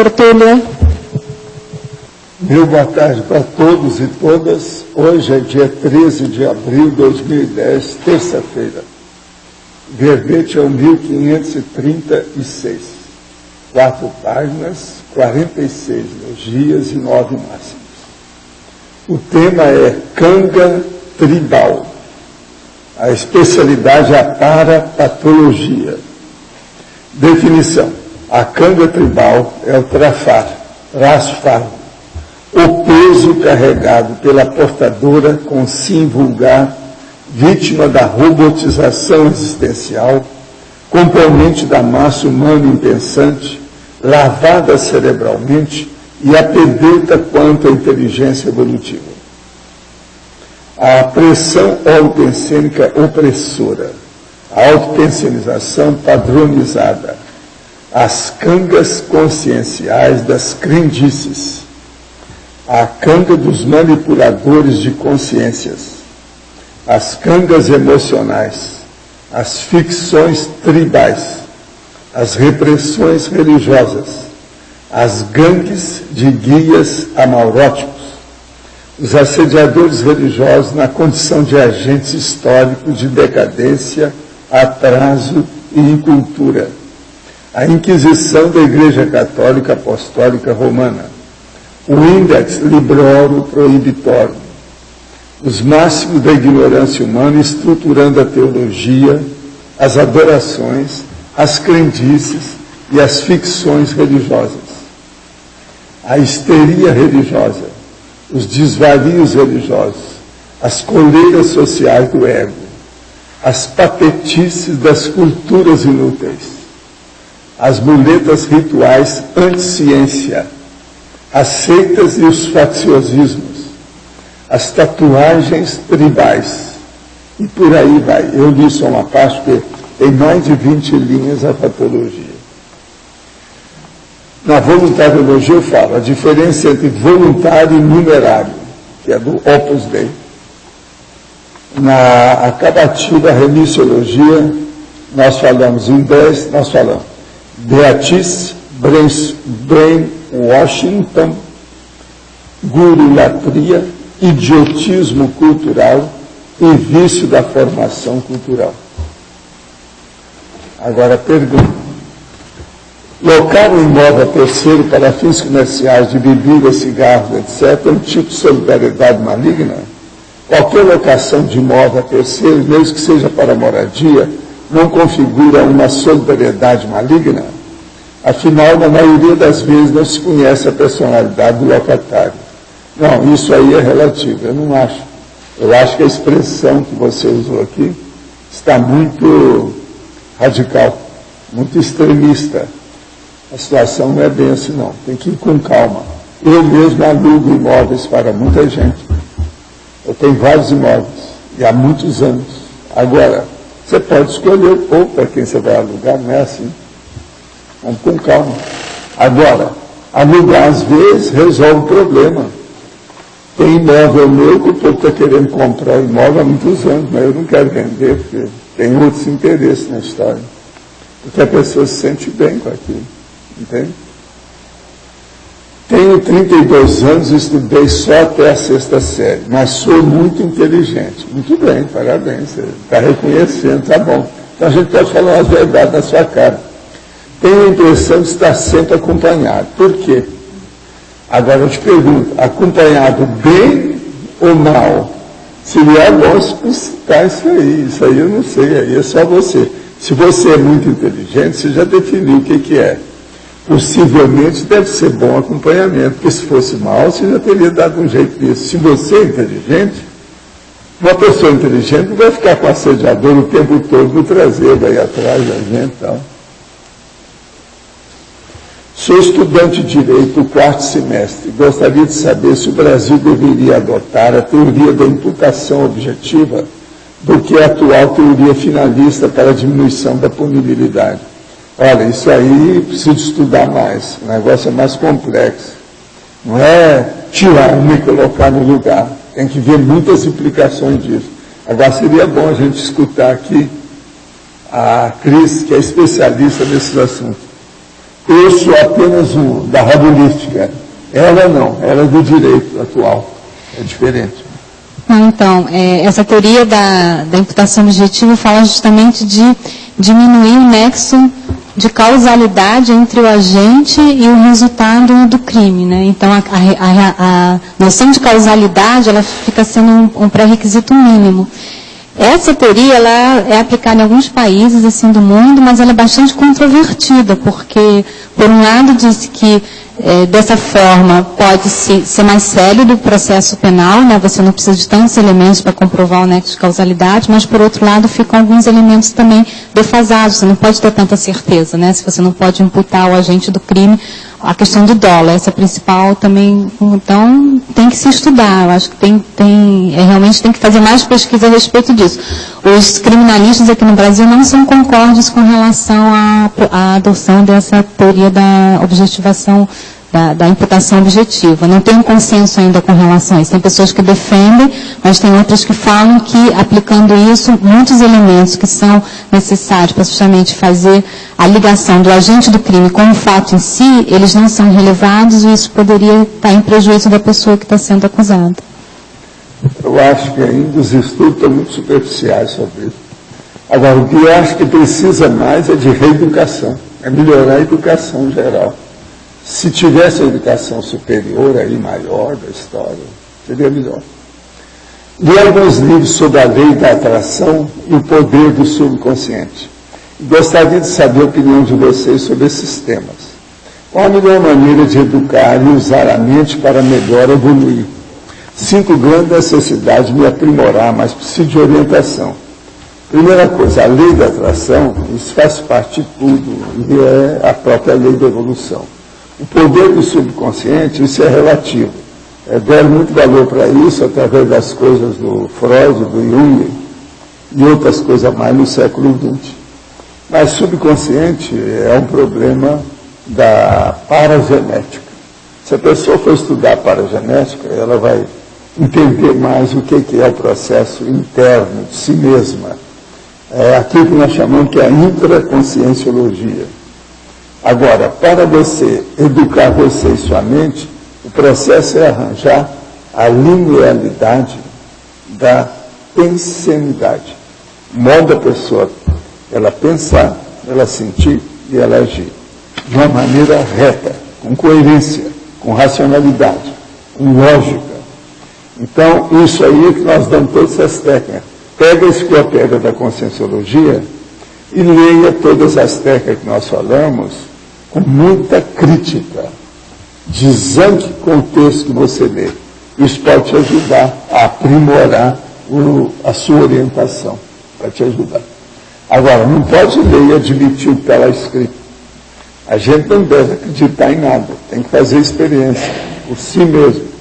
tertúlia. Meu boa tarde para todos e todas. Hoje é dia 13 de abril de 2010, terça-feira. Verbete é o 1536. 4 páginas, 46 elogias e 9 máximas. O tema é canga tribal. A especialidade é a parapatologia. Definição. A canga tribal é o trafar, rasfar, o peso carregado pela portadora com sim vulgar, vítima da robotização existencial, componente da massa humana impensante, lavada cerebralmente e apedeuta quanto à inteligência evolutiva. A pressão autopensênica opressora, a autopensionização padronizada, as cangas conscienciais das crendices, a canga dos manipuladores de consciências, as cangas emocionais, as ficções tribais, as repressões religiosas, as gangues de guias amauróticos, os assediadores religiosos na condição de agentes históricos de decadência, atraso e incultura, a Inquisição da Igreja Católica Apostólica Romana, o Index Librorum Prohibitorum, os máximos da ignorância humana estruturando a teologia, as adorações, as crendices e as ficções religiosas, a histeria religiosa, os desvarios religiosos, as coleiras sociais do ego, as patetices das culturas inúteis, as muletas rituais anti-ciência, as seitas e os facciosismos, as tatuagens tribais, e por aí vai. Eu li só uma parte, porque tem mais de 20 linhas a patologia. Na voluntariologia eu falo a diferença entre voluntário e numerário, que é do Opus Dei. Na acabativa remissiologia, nós falamos em 10, nós falamos beatice, brainwashing, gurulatria, idiotismo cultural e vício da formação cultural. Agora, pergunta. Locar um imóvel a terceiro para fins comerciais de bebida, cigarros, etc., é um tipo de solidariedade maligna? Qualquer locação de imóvel a terceiro, mesmo que seja para moradia, não configura uma solidariedade maligna? Afinal, na maioria das vezes, não se conhece a personalidade do locatário. Não, isso aí é relativo, eu não acho. Eu acho que a expressão que você usou aqui está muito radical, muito extremista. A situação não é bem assim, não. Tem que ir com calma. Eu mesmo alugo imóveis para muita gente. Eu tenho vários imóveis, e há muitos anos. Agora, você pode escolher o povo para quem você vai alugar, não é assim. Vamos com calma. Agora, alugar às vezes resolve o problema. Tem imóvel meu que o povo está querendo comprar o imóvel há muitos anos, mas eu não quero vender, porque tem outros interesses na história. Porque a pessoa se sente bem com aquilo. Entende? Tenho 32 anos e estudei só até a 6ª série, mas sou muito inteligente. Muito bem, parabéns, você está reconhecendo, tá bom. Então a gente pode falar as verdades na sua cara. Tenho a impressão de estar sempre acompanhado. Por quê? Agora eu te pergunto, acompanhado bem ou mal? Seria bom explicitar isso aí eu não sei, aí é só você. Se você é muito inteligente, você já definiu o que é. Possivelmente deve ser bom acompanhamento, porque se fosse mal, você já teria dado um jeito nisso. Se você é inteligente, uma pessoa inteligente não vai ficar com assediador o tempo todo no traseiro, aí atrás da gente e tal. Sou estudante de Direito do 4º semestre. Gostaria de saber se o Brasil deveria adotar a teoria da imputação objetiva do que a atual teoria finalista para a diminuição da punibilidade. Olha, isso aí preciso estudar mais. O negócio é mais complexo. Não é tirar uma e colocar no lugar. Tem que ver muitas implicações disso. Agora seria bom a gente escutar aqui a Cris, que é especialista nesses assuntos. Eu sou apenas um da rabolística. Ela não, ela é do direito atual. É diferente. Então, essa teoria da imputação objetiva fala justamente de diminuir o nexo de causalidade entre o agente e o resultado do crime, né? Então, a noção de causalidade, ela fica sendo um pré-requisito mínimo. Essa teoria, ela é aplicada em alguns países, assim, do mundo, mas ela é bastante controvertida, porque, por um lado, diz que dessa forma pode ser mais sólido o processo penal, né? Você não precisa de tantos elementos para comprovar o nexo de causalidade, mas por outro lado ficam alguns elementos também defasados, você não pode ter tanta certeza, né? Se você não pode imputar ao agente do crime a questão do dolo, essa é a principal também, então tem que se estudar, eu acho que realmente tem que fazer mais pesquisa a respeito disso. Os criminalistas aqui no Brasil não são concordes com relação à adoção dessa teoria da objetivação, da imputação objetiva. Não tem um consenso ainda com relação a isso. Tem pessoas que defendem, mas tem outras que falam que, aplicando isso, muitos elementos que são necessários para justamente fazer a ligação do agente do crime com o fato em si, eles não são relevados e isso poderia estar em prejuízo da pessoa que está sendo acusada. Eu acho que ainda os estudos estão muito superficiais sobre isso. Agora, o que eu acho que precisa mais é de reeducação, é melhorar a educação geral. Se tivesse a educação superior aí, maior da história, seria melhor. Li alguns livros sobre a lei da atração e o poder do subconsciente. Gostaria de saber a opinião de vocês sobre esses temas. Qual a melhor maneira de educar e usar a mente para melhor evoluir? Sinto grande necessidade de me aprimorar, mas preciso de orientação. Primeira coisa, a lei da atração, isso faz parte de tudo, e é a própria lei da evolução. O poder do subconsciente, isso é relativo. Deram muito valor para isso através das coisas do Freud, do Jung e outras coisas mais no século XX. Mas subconsciente é um problema da paragenética. Se a pessoa for estudar paragenética, ela vai entender mais o que é o processo interno de si mesma. É aquilo que nós chamamos que é a intraconscienciologia. Agora, para você educar você e sua mente, o processo é arranjar a linearidade da pensanidade. O modo da pessoa, ela pensar, ela sentir e ela agir. De uma maneira reta, com coerência, com racionalidade, com lógica. Então, isso aí é que nós damos todas essas técnicas. Pega a enciclopédia da Conscienciologia e leia todas as técnicas que nós falamos com muita crítica. Desanque com o texto que você lê. Isso pode te ajudar a aprimorar a sua orientação. Vai te ajudar. Agora, não pode ler e admitir o que está lá escrito. A gente não deve acreditar em nada. Tem que fazer experiência por si mesmo.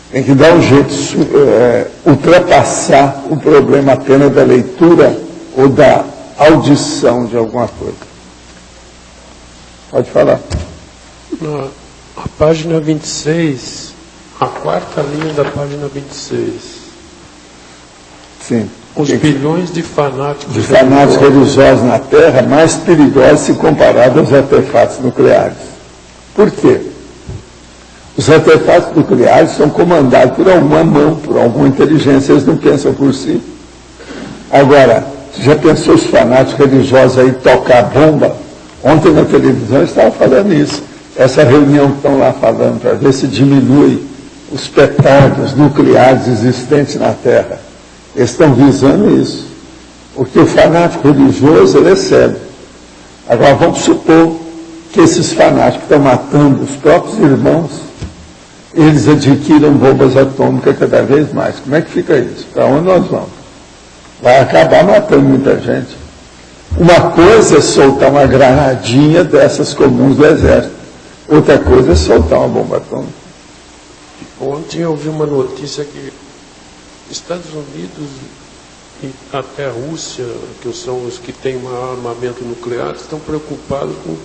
Tem que dar um jeito de ultrapassar o problema apenas da leitura ou da audição de alguma coisa. Pode falar. A página 26, a quarta linha da página 26. Sim. Os bilhões de fanáticos religiosos na Terra, mais perigosos se comparados aos artefatos nucleares. Por quê? Os artefatos nucleares são comandados por alguma mão, por alguma inteligência, eles não pensam por si. Agora, você já pensou os fanáticos religiosos aí tocar bomba? Ontem na televisão eu estava falando isso. Essa reunião que estão lá falando para ver se diminui os petardos nucleares existentes na Terra. Eles estão visando isso. Porque o fanático religioso, ele é cego. Agora, vamos supor que esses fanáticos estão matando os próprios irmãos, eles adquiram bombas atômicas cada vez mais. Como é que fica isso? Para onde nós vamos? Vai acabar matando muita gente. Uma coisa é soltar uma granadinha dessas comuns do exército. Outra coisa é soltar uma bomba atômica. Ontem eu vi uma notícia que Estados Unidos e até a Rússia, que são os que têm maior armamento nuclear, estão preocupados com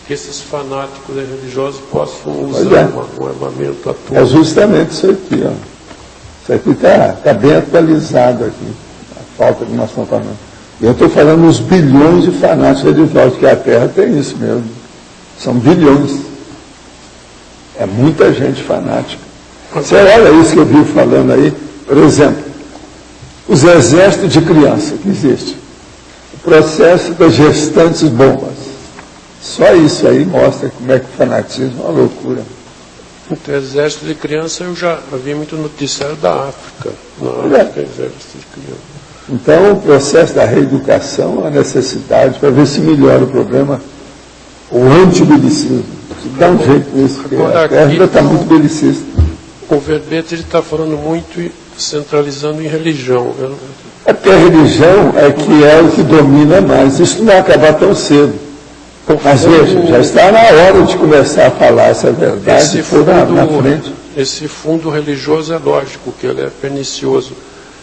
que esses fanáticos religiosos possam usar um armamento atômico. É justamente isso aqui, ó. Isso aqui está bem atualizado aqui, a falta que nós estamos falando. Eu estou falando dos bilhões de fanáticos religiosos, que a Terra tem isso mesmo. São bilhões. É muita gente fanática. Você olha isso que eu vi falando aí, por exemplo, os exércitos de criança que existem, o processo das gestantes bombas. Só isso aí mostra como é que o fanatismo é uma loucura. Então, exército de criança, eu já vi muito noticiário da África. Na África, exército de criança. Então, o processo da reeducação, a necessidade, para ver se melhora o problema, o antibelicismo. Dá um jeito nisso, porque a terra ainda está muito belicista. O verbete está falando muito e centralizando em religião. É porque a religião é que é o que domina mais. Isso não vai acabar tão cedo. Mas veja, já está na hora de começar a falar essa verdade na frente. Esse fundo religioso é lógico que ele é pernicioso,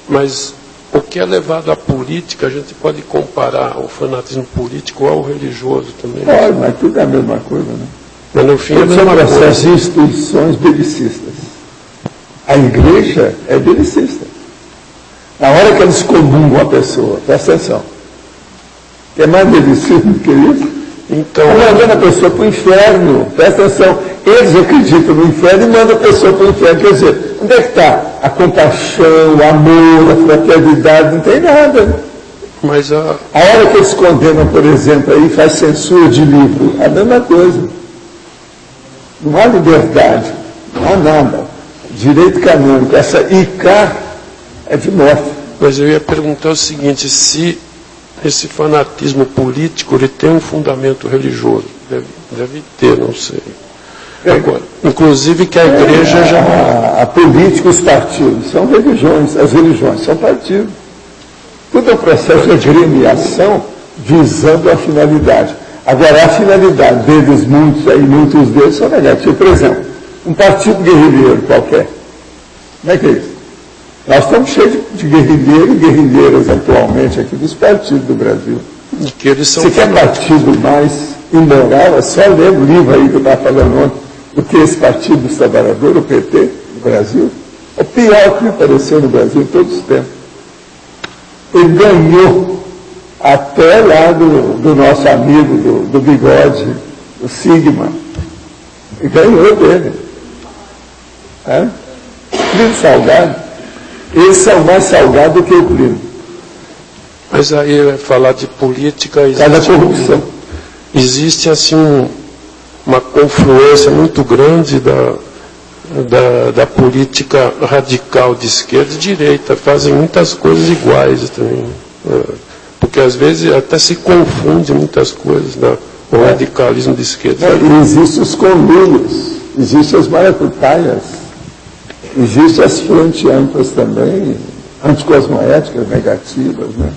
mas o que é levado à política, a gente pode comparar o fanatismo político ao religioso também. Pode, mas tudo é a mesma coisa, né? Mas no fim é a Todos são mesma coisa. processos de instituições belicistas. A igreja é belicista. Na hora que eles comungam a pessoa, presta atenção. É mais belicismo do que isso? Então, mandando a pessoa para o inferno, presta atenção, eles acreditam no inferno e mandam a pessoa para o inferno. Quer dizer, onde é que está a compaixão, o amor, a fraternidade? Não tem nada. mas A hora que eles condenam, por exemplo, aí faz censura de livro, é a mesma coisa. Não há liberdade, não há nada. Direito canônico, essa ICA é de morte. Mas eu ia perguntar o seguinte, se esse fanatismo político ele tem um fundamento religioso, deve ter, não sei. Agora, inclusive que a igreja já... A política, os partidos, são religiões, as religiões são partidos. Tudo é um processo de agremiação visando a finalidade. Agora, a finalidade deles, muitos deles são negativos. Por exemplo, um partido guerrilheiro qualquer. Como é que é isso? Nós estamos cheios de guerrilheiros e guerrilheiras atualmente aqui dos partidos do Brasil. de que eles são... Se quer partido mais imoral, é só ler o livro aí que eu estava falando ontem, o que é esse Partido dos Trabalhadores, o PT, no Brasil. É o pior que me apareceu no Brasil em todos os tempos. Ele ganhou até lá do nosso amigo, do Bigode, o Sigma. E ganhou dele. Plínio Salgado. Eles são mais salgados do que o Plínio. Mas aí, falar de política... Cada corrupção. Existe, assim, uma confluência muito grande da política radical de esquerda e direita. Fazem muitas coisas iguais também. Porque, às vezes, até se confunde muitas coisas, né? O radicalismo de esquerda. E existem os conluios, existem as maracutaias, existem as frentes amplas também, anticosmoéticas, negativas, né?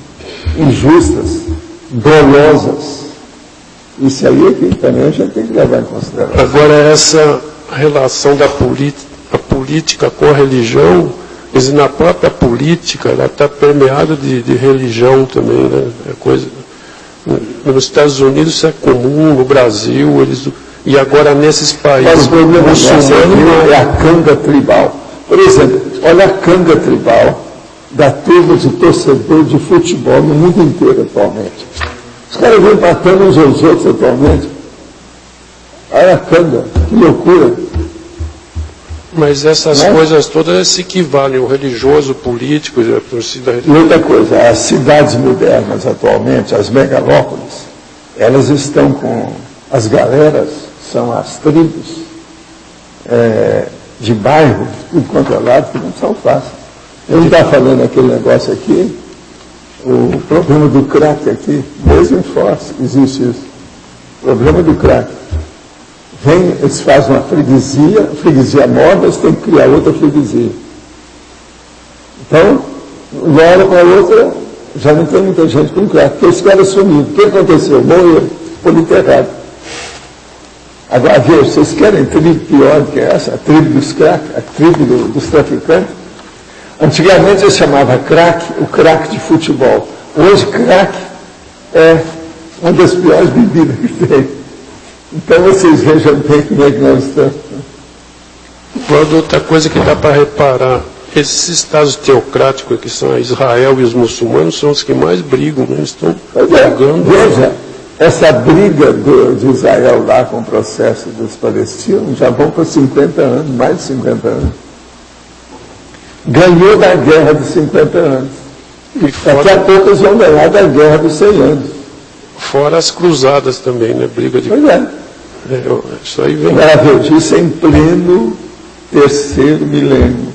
Injustas, dolosas. Isso aí aqui também a gente tem que levar em consideração. Agora, essa relação da política com a religião, na própria política, ela está permeada de religião também, né? É coisa... Nos Estados Unidos isso é comum, no Brasil, e agora nesses países muçulmanos é a canga tribal. Por exemplo, olha a canga tribal da turma de torcedor de futebol no mundo inteiro atualmente. Os caras vão empatando uns aos outros atualmente. Olha a canga, que loucura. Mas essas coisas todas se equivalem, o religioso, o político, a torcida religiosa. E outra coisa, as cidades modernas atualmente, as megalópolis, elas estão com as galeras, são as tribos de bairro, tudo quanto é lado, que não são fáceis. Eu não estava falando aquele negócio aqui, o problema do crack aqui, mesmo em Foz, existe isso. O problema do crack. Eles fazem uma freguesia móvel, eles têm que criar outra freguesia. Então, uma hora para a outra, já não tem muita gente com crack, porque esse cara sumiu. O que aconteceu? Morreu, foi enterrado. Agora, veja, vocês querem tribo pior do que essa? A tribo dos crack, a tribo dos traficantes? Antigamente eles chamavam crack, o crack de futebol. Hoje, crack é uma das piores bebidas que tem. Então vocês vejam bem como é que nós estamos. Outra coisa que dá para reparar, esses estados teocráticos, que são Israel e os muçulmanos, são os que mais brigam, né? Estão brigando. Veja, essa briga de Israel lá com o processo dos palestinos já vão para 50 anos, mais de 50 anos. Ganhou da guerra dos 50 anos. Daqui a pouco eles vão ganhar da guerra dos 100 anos. Fora as cruzadas também, né? Briga de... Pois é. Isso aí vem... Agora, veja, isso é em pleno terceiro milênio,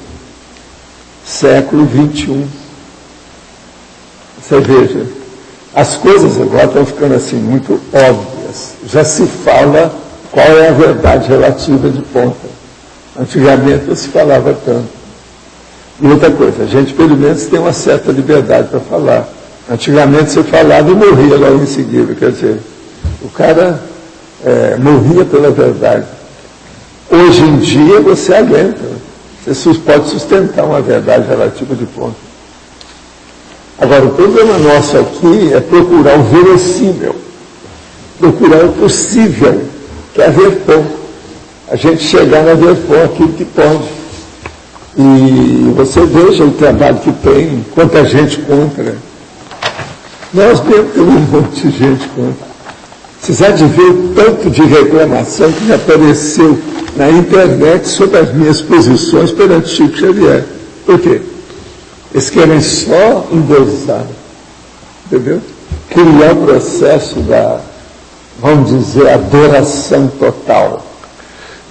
século 21. Você veja, as coisas agora estão ficando assim muito óbvias. Já se fala qual é a verdade relativa de ponta. Antigamente não se falava tanto. E outra coisa, a gente pelo menos tem uma certa liberdade para falar. Antigamente você falava e morria logo em seguida. Quer dizer, o cara morria pela verdade. Hoje em dia você aguenta. Você pode sustentar uma verdade relativa de ponta. Agora, o problema nosso aqui é procurar o verossímil, procurar o possível, que é a verpom. A gente chegar na verpom aquilo que pode. E você veja o trabalho que tem, quanta gente contra. Nós mesmo temos um monte de gente contra. Precisar de ver o tanto de reclamação que me apareceu na internet sobre as minhas posições perante Chico Xavier. Por quê? Eles querem só endeusar, entendeu? Criar o processo da, vamos dizer, adoração total.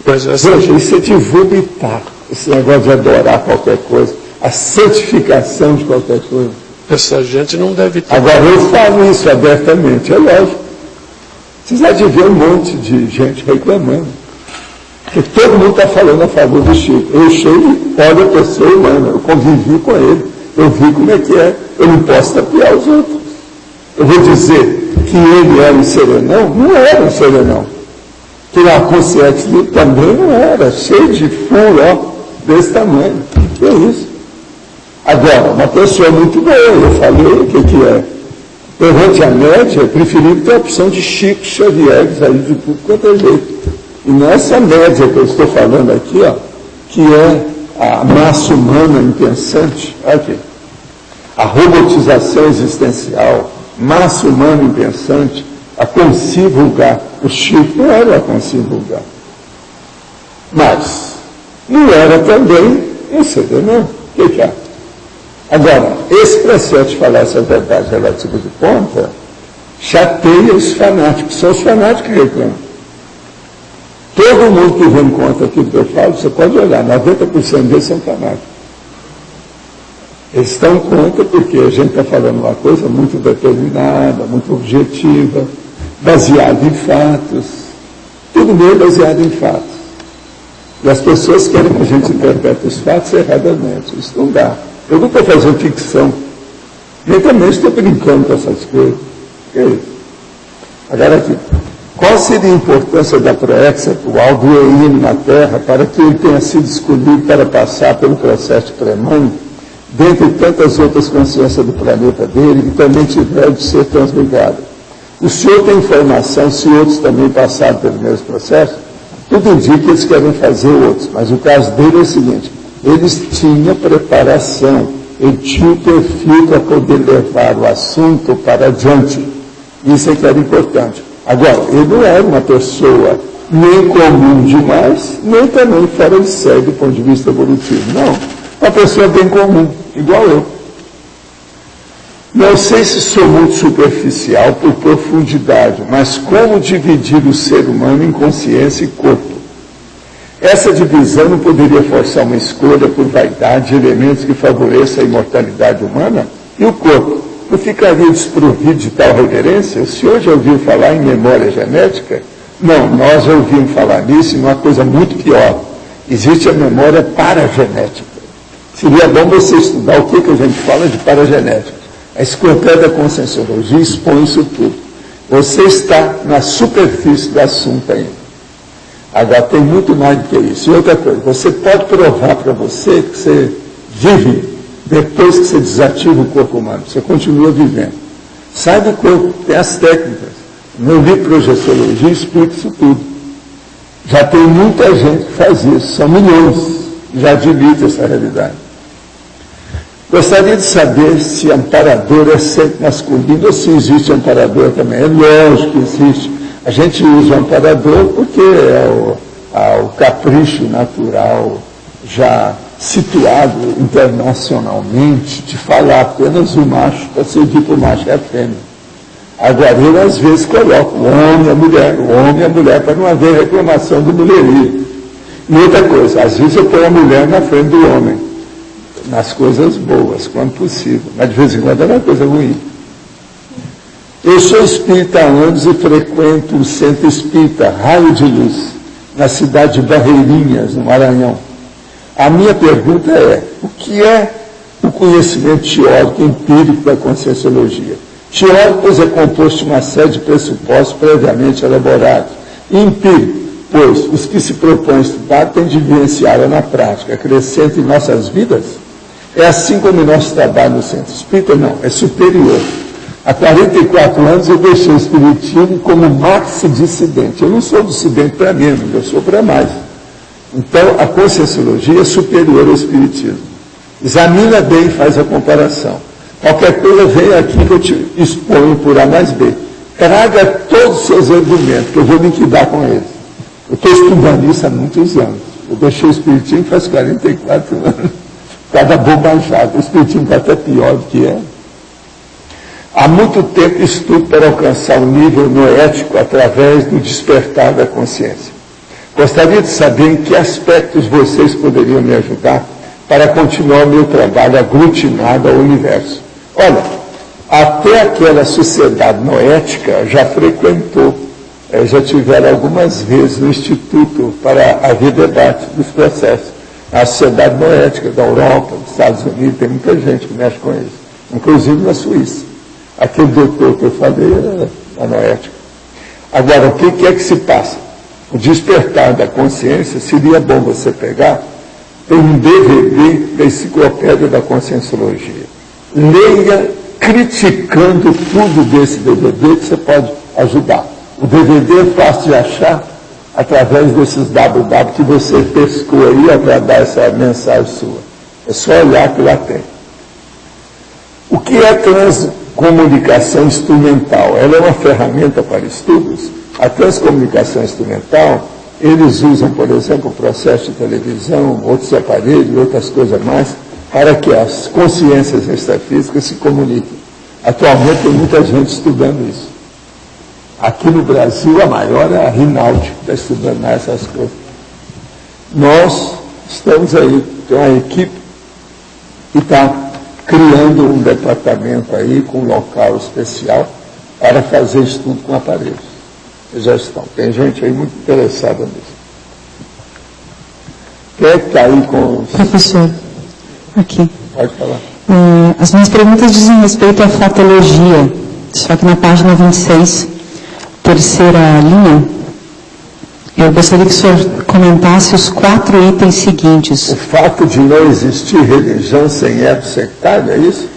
Mas veja, isso é de vomitar, esse negócio de adorar qualquer coisa, a santificação de qualquer coisa. Essa gente não deve ter... Agora, eu falo isso abertamente, é lógico. Precisa de ver um monte de gente reclamando. Porque todo mundo está falando a favor do Chico. Eu Chico, olha a pessoa humana, eu convivi com ele, eu vi como é que é, eu não posso tapear os outros. Eu vou dizer que ele era um serenão? Não era um serenão. Que na consciência dele também não era, cheio de furo, ó, desse tamanho. Que é isso? Agora, uma pessoa muito boa, eu falei o que é. Perante a média, é preferível ter a opção de Chico Xavier, que saiu de tudo quanto é jeito. E nessa média que eu estou falando aqui, ó, que é a massa humana impensante, aqui, a robotização existencial, massa humana impensante, a consi vulgar. O Chico não era a consi vulgar. Mas não era também um serenão. O que é? Agora, esse processo de falar essa verdade relativa de ponta chateia os fanáticos. São os fanáticos que reclamam. Todo mundo que vem contra aquilo que eu falo, você pode olhar, 90% deles são fanáticos. Eles estão contra porque a gente está falando uma coisa muito determinada, muito objetiva, baseada em fatos. Tudo meio baseado em fatos. E as pessoas querem que a gente interprete os fatos erradamente. Isso não dá. Eu não estou fazendo ficção. Nem também estou brincando com essas coisas. Que é isso? Agora aqui. Qual seria a importância da proex atual do EIM na Terra para que ele tenha sido escolhido para passar pelo processo de pré-mãe, dentre tantas outras consciências do planeta dele, que também tiveram de ser transmigradas? O senhor tem informação se outros também passaram pelo mesmo processo? Tudo indica que eles querem fazer outros, mas o caso dele é o seguinte: eles tinham preparação, ele tinha o perfil para poder levar o assunto para adiante. Isso é que era importante. Agora, ele não era uma pessoa nem comum demais, nem também fora de série do ponto de vista evolutivo. Não, uma pessoa bem comum, igual eu. Não sei se sou muito superficial por profundidade, mas como dividir o ser humano em consciência e corpo? Essa divisão não poderia forçar uma escolha por vaidade de elementos que favoreçam a imortalidade humana? E o corpo? Não ficaria desprovido de tal reverência? O senhor já ouviu falar em memória genética? Não, nós já ouvimos falar nisso, e uma coisa muito pior. Existe a memória paragenética. Seria bom você estudar o que a gente fala de paragenética. A enciclopédia da Conscienciologia expõe isso tudo. Você está na superfície do assunto ainda. Agora, tem muito mais do que isso. E outra coisa, você pode provar para você que você vive depois que você desativa o corpo humano. Você continua vivendo. Sai do corpo, tem as técnicas. Meu livro Projeciologia explica isso tudo. Já tem muita gente que faz isso. São milhões que já admitem essa realidade. Gostaria de saber se amparador é sempre masculino ou se existe amparador também. É lógico que existe. A gente usa o amparador porque é o capricho natural já situado internacionalmente de falar apenas o macho para servir para o macho e a fêmea. Agora, ele às vezes coloca o homem e a mulher para não haver reclamação do mulherio. E outra coisa, às vezes eu ponho a mulher na frente do homem, nas coisas boas, quando possível, mas de vez em quando é uma coisa ruim. Eu sou espírita há anos e frequento o Centro Espírita Raio de Luz, na cidade de Barreirinhas, no Maranhão. A minha pergunta é, o que é o conhecimento teórico e empírico da Conscienciologia? Teórico, pois é composto de uma série de pressupostos previamente elaborados. E empírico, pois os que se propõem a estudar têm de vivenciá-la na prática, acrescenta em nossas vidas. É assim como o nosso trabalho no Centro Espírita? Não, é superior. Há 44 anos eu deixei o Espiritismo como maxi-dissidente. Eu não sou dissidente para menos, eu sou para mais. Então, a Conscienciologia é superior ao Espiritismo. Examina bem e faz a comparação. Qualquer coisa, vem aqui que eu te exponho por A mais B. Traga todos os seus argumentos, que eu vou liquidar com eles. Eu estou estudando isso há muitos anos. Eu deixei o Espiritismo faz 44 anos. Cada bobajada. O Espiritismo está até pior do que é. Há muito tempo estudo para alcançar o nível noético através do despertar da consciência. Gostaria de saber em que aspectos vocês poderiam me ajudar para continuar o meu trabalho aglutinado ao universo. Olha, até aquela sociedade noética já frequentou, já tiveram algumas vezes no Instituto para haver debate dos processos. A sociedade noética da Europa, dos Estados Unidos, tem muita gente que mexe com isso, inclusive na Suíça. Aquele doutor que eu falei era a noética. Agora, o que é que se passa? O despertar da consciência, seria bom você pegar, tem um DVD da Enciclopédia da Conscienciologia. Leia criticando tudo desse DVD que você pode ajudar. O DVD é fácil de achar através desses www que você pescou aí para dar essa mensagem sua. É só olhar que lá tem. O que é transcomunicação instrumental? Ela é uma ferramenta para estudos. A transcomunicação instrumental, eles usam, por exemplo, o processo de televisão, outros aparelhos, outras coisas mais, para que as consciências extrafísicas se comuniquem. Atualmente tem muita gente estudando isso. Aqui no Brasil, a maior é a Rinaldi, que está estudando essas coisas. Nós estamos aí, tem uma equipe que está criando um departamento aí, com um local especial, para fazer estudo com aparelhos. Já estão. Tem gente aí muito interessada nisso. Quem é que está aí com os... Professor, aqui. Pode falar. As minhas perguntas dizem respeito à fatologia, só que na página 26, terceira linha, eu gostaria que o senhor comentasse os 4 itens seguintes. O fato de não existir religião sem ego sectário, é isso?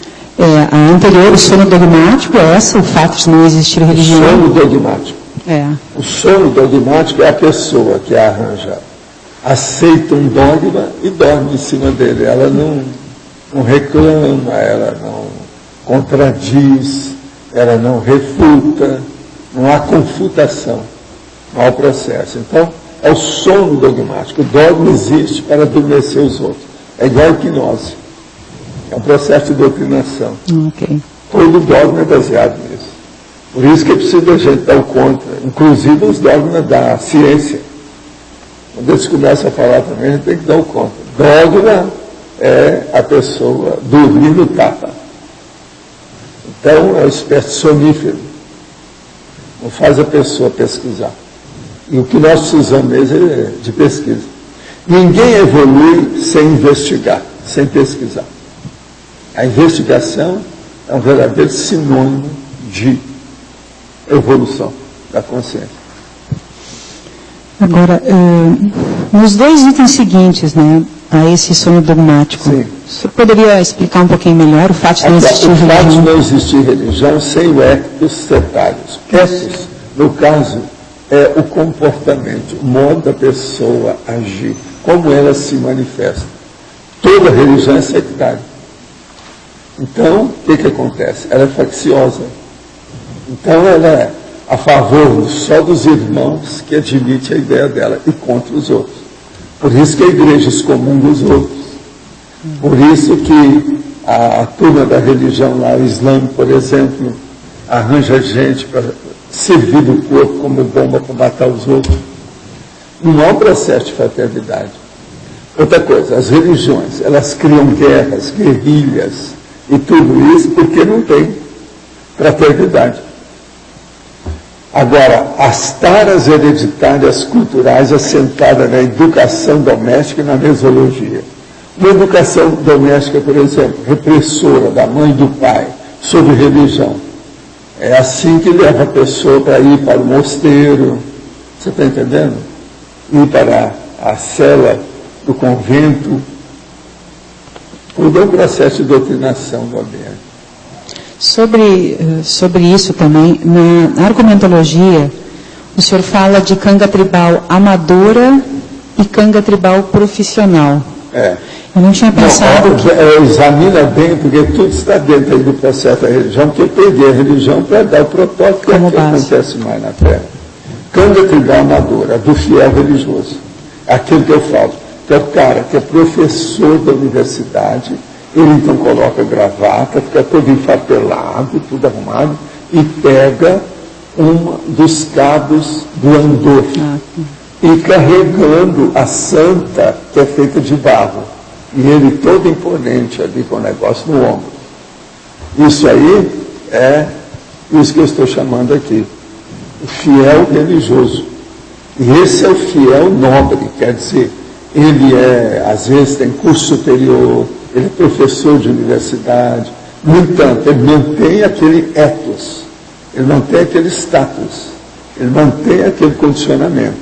A anterior, o sono dogmático, é essa, o fato de não existir religião. O sono dogmático. É. O sono dogmático é a pessoa que arranja, aceita um dogma e dorme em cima dele. Ela não reclama, ela não contradiz, ela não refuta, não há confutação, não há processo. Então, é o sono dogmático. O dogma existe para adormecer os outros. É igual a hipnose. É um processo de doutrinação. Okay. Todo dogma é baseado nisso. Por isso que é preciso a gente dar o contra, inclusive os dogmas da ciência. Quando eles começam a falar também, a gente tem que dar o contra. Dogma é a pessoa dormir no tapa. Então, é uma espécie de sonífero. Não faz a pessoa pesquisar. E o que nós precisamos mesmo é de pesquisa. Ninguém evolui sem investigar, sem pesquisar. A investigação é um verdadeiro sinônimo de evolução da consciência. Agora, nos 2 itens seguintes, né, a esse sono dogmático, Sim. o senhor poderia explicar um pouquinho melhor o fato de não existir religião? O fato de não existir religião sem o ethos sectários. Ethos, no caso, é o comportamento, o modo da pessoa agir, como ela se manifesta. Toda religião é sectária. Então, o que acontece? Ela é facciosa. Então, ela é a favor só dos irmãos que admite a ideia dela e contra os outros. Por isso que a igreja excomunga os outros. Por isso que a turma da religião lá, o Islã, por exemplo, arranja gente para servir do corpo como bomba para matar os outros. Não há um processo de fraternidade. Outra coisa, as religiões, elas criam guerras, guerrilhas e tudo isso porque não tem fraternidade. Agora, as taras hereditárias culturais assentadas na educação doméstica e na mesologia. Uma educação doméstica, por exemplo, repressora da mãe e do pai sobre religião. É assim que leva a pessoa para ir para o mosteiro, você está entendendo? Ir para a cela do convento. Tudo é um processo de doutrinação do ambiente. Sobre isso também, na argumentologia, o senhor fala de canga tribal amadora e canga tribal profissional. Eu não tinha pensado... Examina bem, porque tudo está dentro aí do processo da religião, porque perder a religião para dar o protótipo que acontece mais na Terra. Canga tribal amadora, do fiel religioso. Aquilo que eu falo, que é o cara que é professor da universidade. Ele então coloca gravata, fica todo enfapelado, tudo arrumado, e pega um dos cabos do andor, e carregando a santa, que é feita de barro, e ele todo imponente ali com o negócio no ombro. Isso aí é isso que eu estou chamando aqui, o fiel religioso. E esse é o fiel nobre, quer dizer, ele às vezes tem curso superior, ele é professor de universidade. No entanto, ele mantém aquele ethos, ele mantém aquele status, ele mantém aquele condicionamento.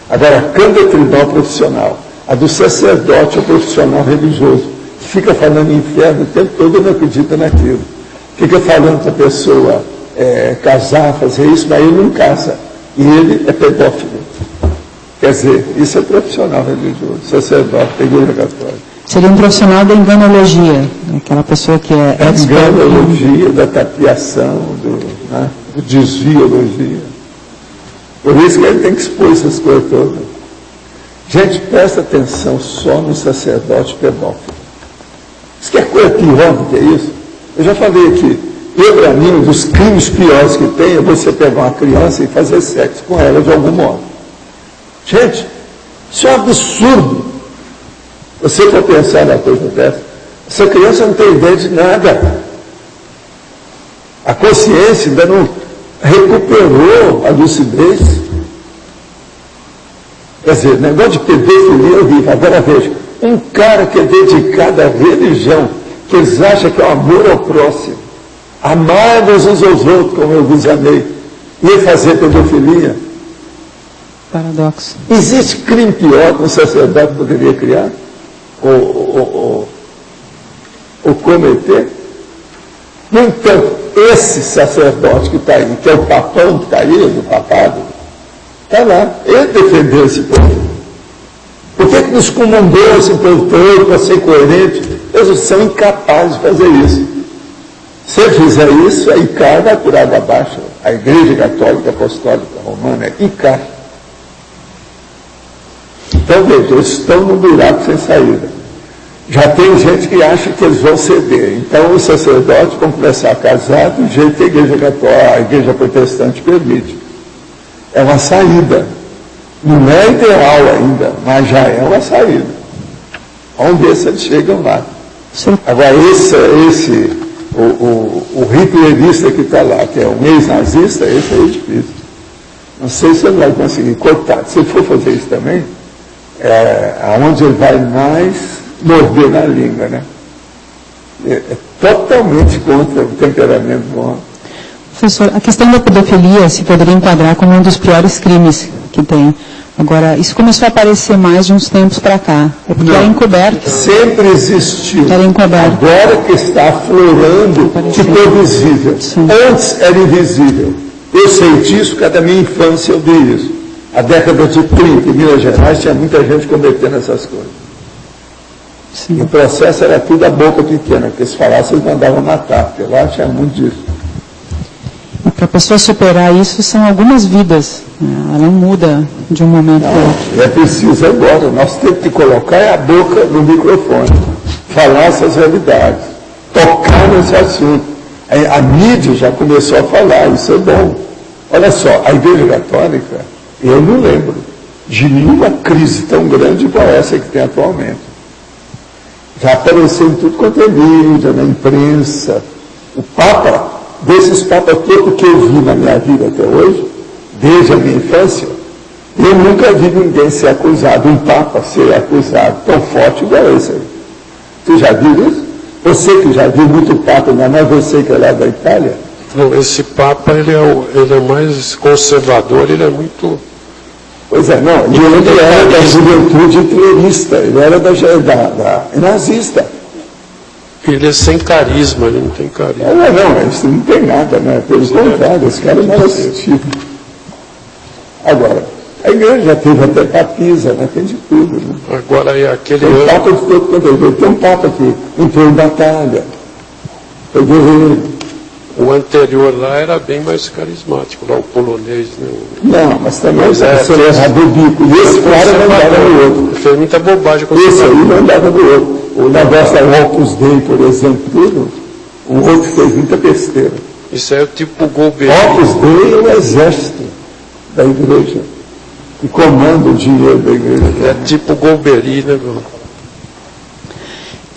Agora, a canga tribal profissional, a do sacerdote ou profissional religioso, que fica falando em inferno o tempo todo e não acredita naquilo. Fica falando para a pessoa casar, fazer isso, mas ele não casa. E ele é pedófilo. Quer dizer, isso é profissional religioso, sacerdote da Igreja Católica. Seria um profissional da enganologia, aquela pessoa que é expert. Enganologia, da tapiação, do desviologia. Por isso que ele tem que expor essas coisas todas. Gente, presta atenção só no sacerdote pedófilo. Isso que é coisa pior do que isso. Eu já falei aqui, para mim, um dos crimes piores que tem é você pegar uma criança e fazer sexo com ela de algum modo. Gente, isso é um absurdo. Você for pensar na coisa dessa, essa criança não tem ideia de nada. A consciência ainda não recuperou a lucidez. Quer dizer, negócio de pedofilia é horrível. Agora veja, um cara que é dedicado à religião, que eles acham que é o amor ao próximo, amar-vos uns aos outros como eu vos amei, ia fazer pedofilia. Paradoxo. Existe crime pior que um sacerdote poderia criar? Ou cometer? No entanto, esse sacerdote que está aí, que é o papão que está aí, do papado, está lá, ele defendeu esse povo. Por que nos comandou esse povo todo para ser coerente? Eles são incapazes de fazer isso. Se ele fizer isso, a ICAR vai por água abaixo. A Igreja Católica Apostólica Romana é ICAR. Então, veja, eles estão num buraco sem saída. Já tem gente que acha que eles vão ceder. Então, os sacerdotes vão começar a casar do jeito que a Igreja Católica, a Igreja Protestante permite. É uma saída. Não é ideal ainda, mas já é uma saída. Vamos ver se eles chegam lá. Sim. Agora, o hitlerista que está lá, que é um ex-nazista, esse é difícil. Não sei se ele vai conseguir cortar. Se ele for fazer isso também, aonde ele vai mais morder na língua, né? É totalmente contra o temperamento do homem. Professor, a questão da pedofilia se poderia enquadrar como um dos piores crimes que tem. Agora, isso começou a aparecer mais de uns tempos para cá. É porque era encoberto. Sempre existiu. Era encoberto. Agora que está aflorando, ficou visível. Sim. Antes era invisível. Eu sei disso, porque da minha infância eu vi isso. A década de 30, em Minas Gerais, tinha muita gente cometendo essas coisas. E o processo era tudo a boca pequena, porque se falasse eles mandavam matar, porque lá tinha muito disso. E para a pessoa superar isso, são algumas vidas. Ela não muda de um momento para outro. É preciso agora, nós temos que colocar a boca no microfone, falar essas realidades, tocar nesse assunto. A mídia já começou a falar, isso é bom. Olha só, a Igreja Católica, eu não lembro de nenhuma crise tão grande igual essa que tem atualmente. Já apareceu em tudo quanto é mídia, na imprensa. O Papa, desses papas todos que eu vi na minha vida até hoje, desde a minha infância, eu nunca vi ninguém ser acusado, um Papa ser acusado tão forte igual esse aí. Tu já viu isso? Você que já viu muito Papa, ainda mais você que é lá da Itália? Não, esse Papa, ele é mais conservador, ele é muito... Pois é, não, e ele era da juventude hitlerista, ele era da nazista. Ele é sem carisma, ele não tem carisma. Não, isso não tem nada, né? Pelo contrário, esse cara é mal assistido. Agora, a igreja já teve até papisa, né? Tem de tudo, né? Agora é aquele tem ano... Papa de todo quanto é. Tem um Papa que entrou em batalha, foi guerreiro. O anterior lá era bem mais carismático, lá o polonês, né? Não, mas também você errado o bico. E esse cara não andava no outro. Fez muita bobagem com esse aí não andava no outro. O negócio da Opus Dei, por exemplo, tudo, o outro fez muita besteira. Isso é o tipo Golbery. Opus Dei é o exército da igreja, que comanda o dinheiro da igreja. É tipo Golbery, né, meu?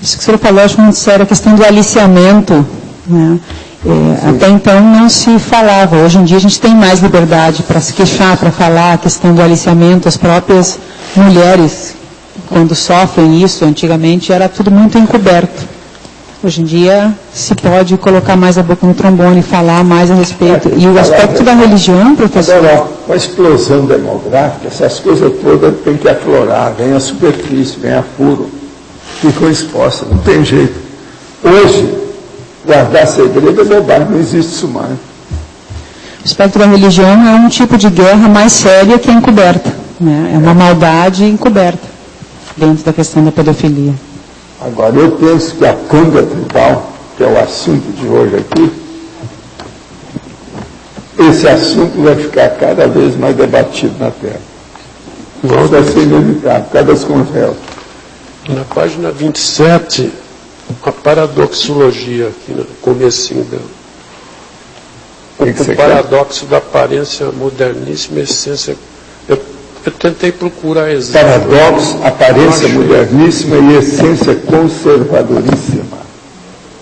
Isso que o senhor falou, acho muito sério, a questão do aliciamento, né? Até então não se falava. Hoje em dia a gente tem mais liberdade para se queixar, para falar a questão do aliciamento. As próprias mulheres, quando sofrem isso, antigamente era tudo muito encoberto. Hoje em dia se pode colocar mais a boca no trombone, falar mais a respeito. E o aspecto da religião, professor? Agora, com a explosão demográfica, essas coisas todas têm que aflorar, vem a superfície, vem a furo, ficam expostas, não tem jeito. Hoje, guardar segredo é bobagem, não existe isso mais. O aspecto da religião é um tipo de guerra mais séria que a encoberta, né? É uma maldade encoberta dentro da questão da pedofilia. Agora, eu penso que a canga tribal, que é o assunto de hoje aqui, esse assunto vai ficar cada vez mais debatido na Terra. Isso vai ser inevitável, por causa das conversas. Na página 27... a paradoxologia, aqui no comecinho dela. O paradoxo da aparência moderníssima, essência... Eu tentei procurar exemplo. Paradoxo, aparência moderníssima e essência conservadoríssima.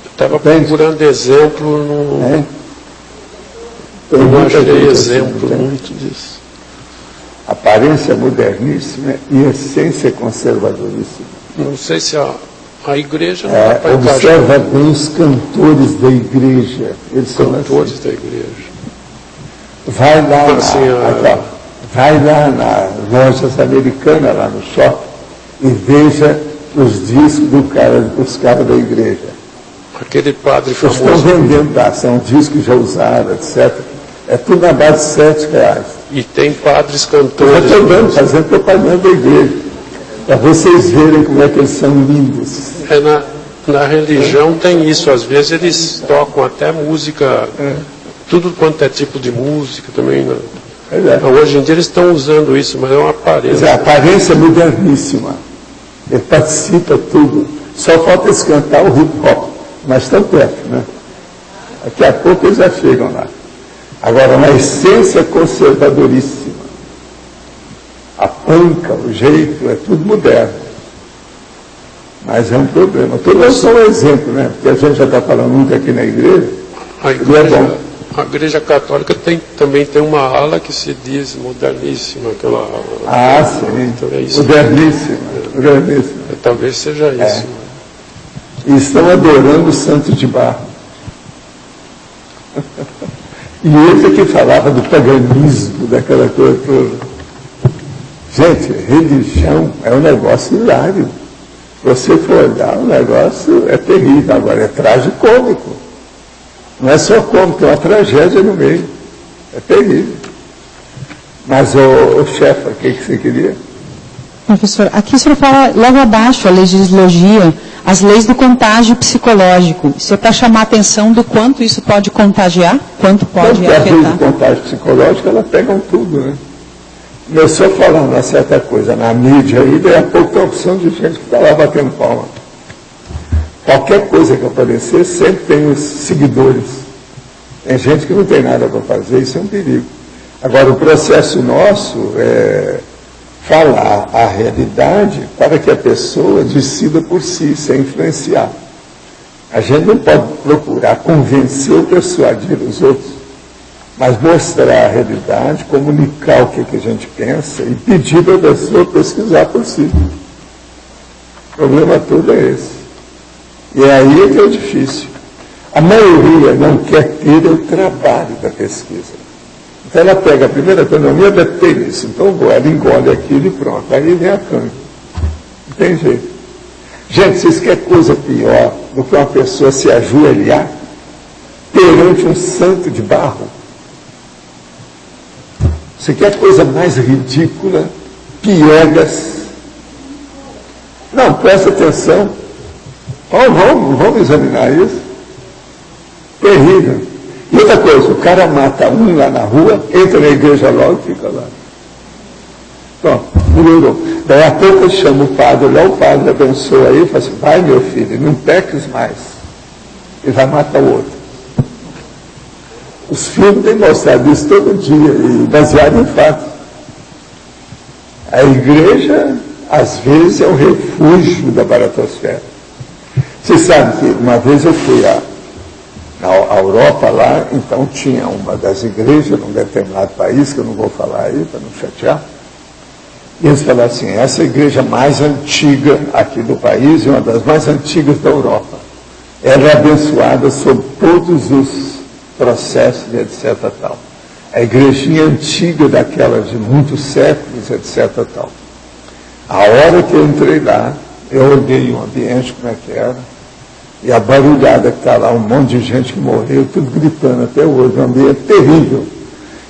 Eu estava procurando exemplo, não achei exemplo muito disso. Aparência moderníssima e essência conservadoríssima. Não sei se a igreja não dá para encaixar. Observa bem os cantores da igreja. Eles são cantores assim. Da igreja. Vai lá nas lojas americanas, lá no shopping, e veja os discos dos caras da igreja. Aquele padre famoso. Estão vendendo lá, são discos já usados, etc. É tudo na base de R$7. E tem padres cantores. Eu estou fazendo propaganda da igreja, para vocês verem como é que eles são lindos. Na religião tem isso, às vezes eles tocam até música, tudo quanto é tipo de música também. Né? Hoje em dia eles estão usando isso, mas é uma aparência. A aparência é moderníssima. Ele participa tudo. Só falta eles cantar o hip hop, mas estão perto, né? Daqui a pouco eles já chegam lá. Agora, na essência conservadoríssima, a panca, o jeito, é tudo moderno. Mas é um problema. Tudo é só um exemplo, né? Porque a gente já está falando muito aqui na igreja. A igreja católica também tem uma ala que se diz moderníssima. Sim. Então é isso. Moderníssima. Talvez seja isso. E estão adorando o santo de barro. E ele que falava do paganismo, daquela coisa toda. Gente, religião é um negócio hilário. Se você for olhar, o negócio é terrível. Agora, é tragicômico. Não é só cômico, tem uma tragédia no meio. É terrível. Mas, ô chefe, o que você queria? Professor, aqui o senhor fala logo abaixo, a legislogia, as leis do contágio psicológico. Isso é para chamar a atenção do quanto isso pode contagiar? Quanto pode afetar? As leis do contágio psicológico, elas pegam tudo, né? Começou falando uma certa coisa na mídia aí, daí a pouco tem a opção de gente que está lá batendo palma. Qualquer coisa que aparecer, sempre tem os seguidores. Tem gente que não tem nada para fazer, isso é um perigo. Agora, o processo nosso é falar a realidade para que a pessoa decida por si, sem influenciar. A gente não pode procurar convencer ou persuadir os outros, mas mostrar a realidade, comunicar o que a gente pensa e pedir para a pessoa pesquisar por si. O problema todo é esse. E é aí que é difícil. A maioria não quer ter o trabalho da pesquisa. Então ela pega a primeira coisa, eu adaptei nisso, então ela engole aquilo e pronto. Aí vem a câmera. Não tem jeito. Gente, vocês querem coisa pior do que uma pessoa se ajoelhar perante um santo de barro? Você quer coisa mais ridícula, piegas? Não, presta atenção. Vamos examinar isso. Terrível. E outra coisa, o cara mata um lá na rua, entra na igreja logo e fica lá. Pronto, melhorou. Daí a pouco eu chamo o padre, lá o padre abençoa aí e fala assim, vai meu filho, não peques mais. E vai matar o outro. Os filmes têm mostrado isso todo dia, e baseado em fatos. A igreja, às vezes, é o refúgio da baratosfera. Vocês sabem que uma vez eu fui na Europa lá, então tinha uma das igrejas num determinado país, que eu não vou falar aí, para não chatear, e eles falaram assim, essa é a igreja mais antiga aqui do país e uma das mais antigas da Europa. Ela é abençoada sob todos os processos e etc. tal. A igrejinha antiga daquela de muitos séculos, etc. tal. A hora que eu entrei lá, eu olhei o ambiente, como é que era, e a barulhada que está lá, um monte de gente que morreu, tudo gritando até hoje, um ambiente terrível.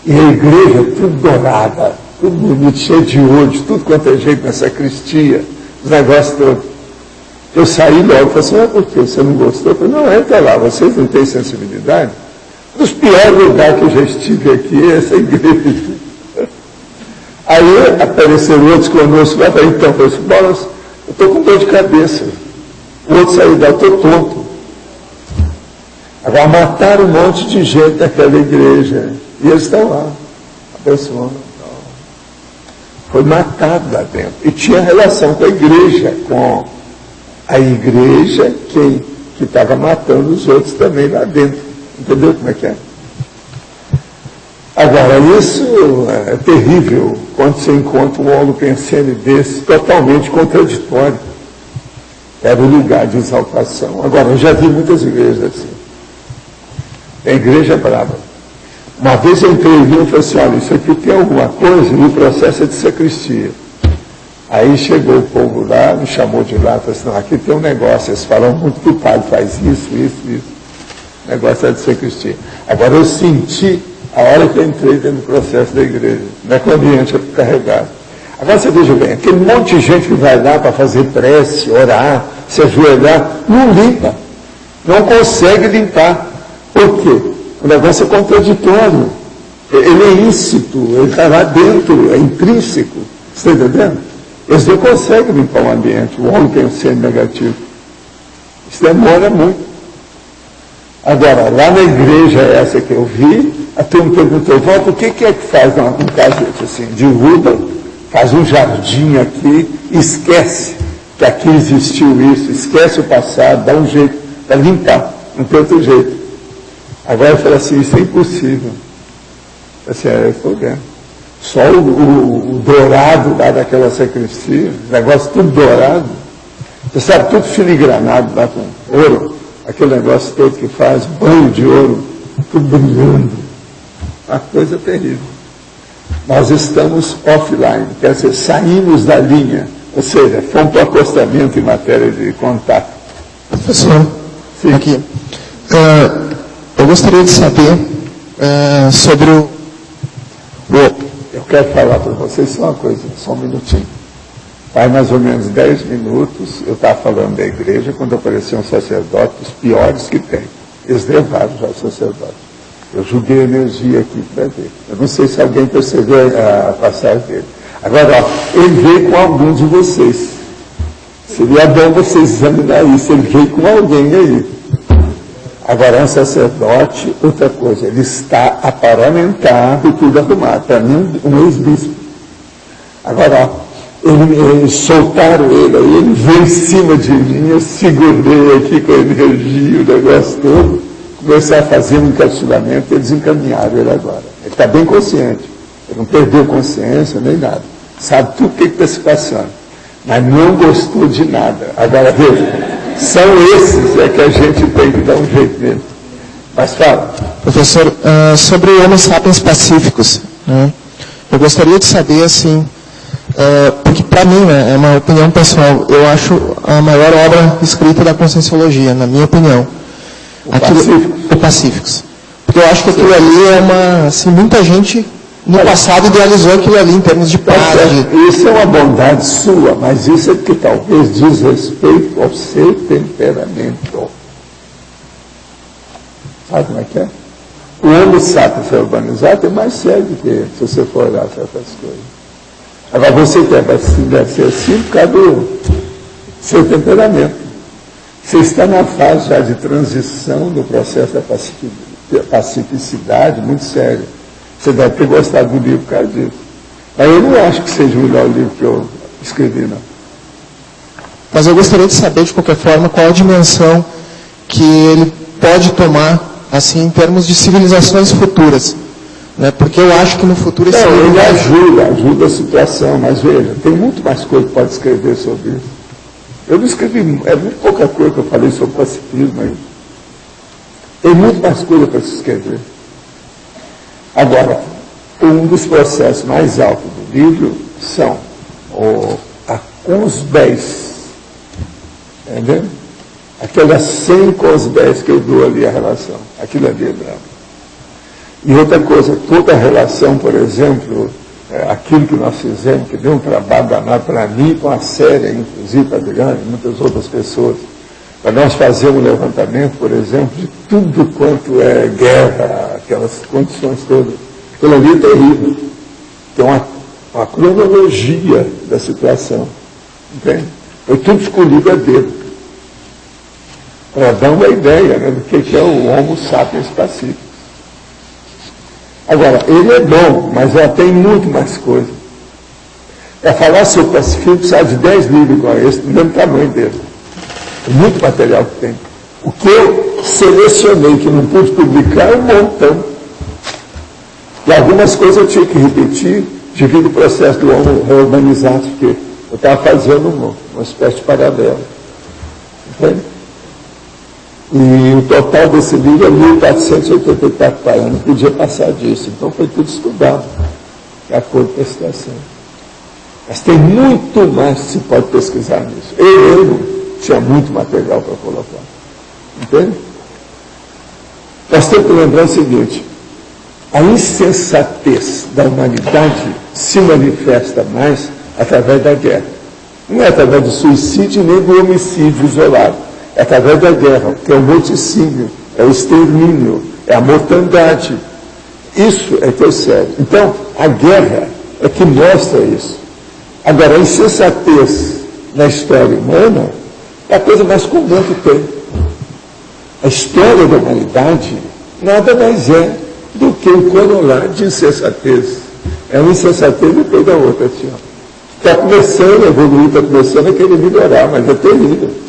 E a igreja tudo dourada, tudo bonito, cheio de ouro, tudo quanto é jeito na sacristia, os negócios todos. Eu saí logo e falei assim, por quê? Você não gostou? Eu falei, não, entra lá, vocês não têm sensibilidade? Um dos piores lugares que eu já estive aqui é essa igreja. Aí apareceram outros conosco lá, então, eu falei assim, Bolas, eu estou com dor de cabeça. O outro saiu daí, eu estou tonto. Agora mataram um monte de gente naquela igreja. E eles estão lá, abençoando. Foi matado lá dentro. E tinha relação com a igreja que estava matando os outros também lá dentro. Entendeu como é que é? Agora, isso é terrível quando você encontra um holopensene desse totalmente contraditório. Era o lugar de exaltação. Agora, eu já vi muitas igrejas assim. Tem igreja brava. Uma vez eu entrei e falei assim, olha, isso aqui tem alguma coisa e o processo é de sacristia. Aí chegou o povo lá, me chamou de lá, falou assim, não, aqui tem um negócio, eles falam muito que o padre faz isso. O negócio é de sacristia. Agora eu senti a hora que eu entrei dentro do processo da igreja, não é que o ambiente é carregado. Agora você veja bem, aquele monte de gente que vai lá para fazer prece, orar, se ajoelhar, não limpa, não consegue limpar. Por quê? O negócio é contraditório, ele é íncito, ele está lá dentro, é intrínseco, você está entendendo? Eles não conseguem limpar o ambiente, o homem tem um sêmen negativo. Isso demora muito. Agora, lá na igreja essa que eu vi, a turma perguntou, por que é que faz um caso assim, derruba, faz um jardim aqui, esquece que aqui existiu isso, esquece o passado, dá um jeito para limpar, não tem outro jeito. Agora eu falei assim, isso é impossível. Assim, eu estou vendo. Só o dourado lá daquela sacristia, negócio tudo dourado, você sabe, tudo filigranado lá com ouro, aquele negócio todo que faz, banho de ouro, tudo brilhando. Uma coisa terrível. Nós estamos offline, quer dizer, saímos da linha, ou seja, fomos para o acostamento em matéria de contato. Professor, sim. Aqui. Eu gostaria de saber sobre o... Eu quero falar para vocês só uma coisa, só um minutinho. Faz mais ou menos 10 minutos, eu estava falando da igreja, quando apareceu um sacerdote, os piores que tem. Eles levaram já o sacerdote. Eu joguei energia aqui para ver. Eu não sei se alguém percebeu a passagem dele. Agora, ó, ele veio com algum de vocês. Seria bom vocês examinarem isso. Ele veio com alguém aí. Agora, é um sacerdote, outra coisa, ele está aparamentado, tudo arrumado. Para mim, um ex-bispo. Agora, ó, eles soltaram ele aí, ele veio em cima de mim, eu segurei aqui com a energia, o negócio todo, comecei a fazer um encapsulamento, eles encaminharam ele agora. Ele está bem consciente, ele não perdeu consciência nem nada, sabe tudo o que está se passando, mas não gostou de nada. Agora, veja, são esses que a gente tem que dar um jeito nele. Mas fala. Professor, sobre Homo sapiens pacíficos, né? Eu gostaria de saber, assim, porque para mim, né, é uma opinião pessoal, eu acho a maior obra escrita da Conscienciologia, na minha opinião. O Pacíficos. Porque eu acho que aquilo ali é uma... Assim, muita gente no passado idealizou aquilo ali em termos de paz. Isso é uma bondade sua, mas isso é que talvez diz respeito ao seu temperamento. Sabe como é que é? O Homo sapiens urbanizado é mais sério do que ele, se você for olhar certas coisas. Agora, você deve ser assim por causa do seu temperamento. Você está na fase já de transição do processo da pacificidade, muito sério. Você deve ter gostado do livro por causa disso. Mas eu não acho que seja o melhor livro que eu escrevi, não. Mas eu gostaria de saber, de qualquer forma, qual a dimensão que ele pode tomar, assim, em termos de civilizações futuras. Né? Porque eu acho que no futuro... Não, ele ajuda a situação, mas veja, tem muito mais coisa que pode escrever sobre isso. Eu não escrevi, é muito pouca coisa que eu falei sobre pacifismo aí. Tem muito mais coisa para se escrever. Agora, um dos processos mais altos do livro são os 10. Entendeu? Aquelas 100 com os 10 que eu dou ali a relação. Aquilo ali é bravo. E outra coisa, toda a relação, por exemplo, aquilo que nós fizemos, que deu um trabalho danado para mim, com a série, inclusive para a Adriana e muitas outras pessoas, para nós fazermos um levantamento, por exemplo, de tudo quanto é guerra, aquelas condições todas. Aquilo ali é terrível. Tem uma cronologia da situação. Entende? Foi tudo escolhido a dedo. Para dar uma ideia, né, do que é o Homo sapiens pacífico. Agora, ele é bom, mas já tem muito mais coisa. Para falar sobre o pacifismo, precisa de 10 livros igual a esse, do mesmo tamanho dele. É muito material que tem. O que eu selecionei, que não pude publicar, é um montão. E algumas coisas eu tinha que repetir devido ao processo do Homo reurbanizado, porque eu estava fazendo uma espécie de paralelo. Entende? E o total desse livro é 1.484 páginas, não podia passar disso. Então foi tudo estudado, de acordo com a situação. Mas tem muito mais que se pode pesquisar nisso. Eu mesmo tinha muito material para colocar. Entende? Nós temos que lembrar o seguinte: a insensatez da humanidade se manifesta mais através da guerra. Não é através do suicídio nem do homicídio isolado. É através da guerra, que é o morticínio, é o extermínio, é a mortandade. Isso é que é sério. Então, a guerra é que mostra isso. Agora, a insensatez na história humana é a coisa mais comum que tem. A história da humanidade nada mais é do que um corolário de insensatez. É uma insensatez depois da outra. Está começando a evoluir, está começando a querer melhorar, mas é terrível.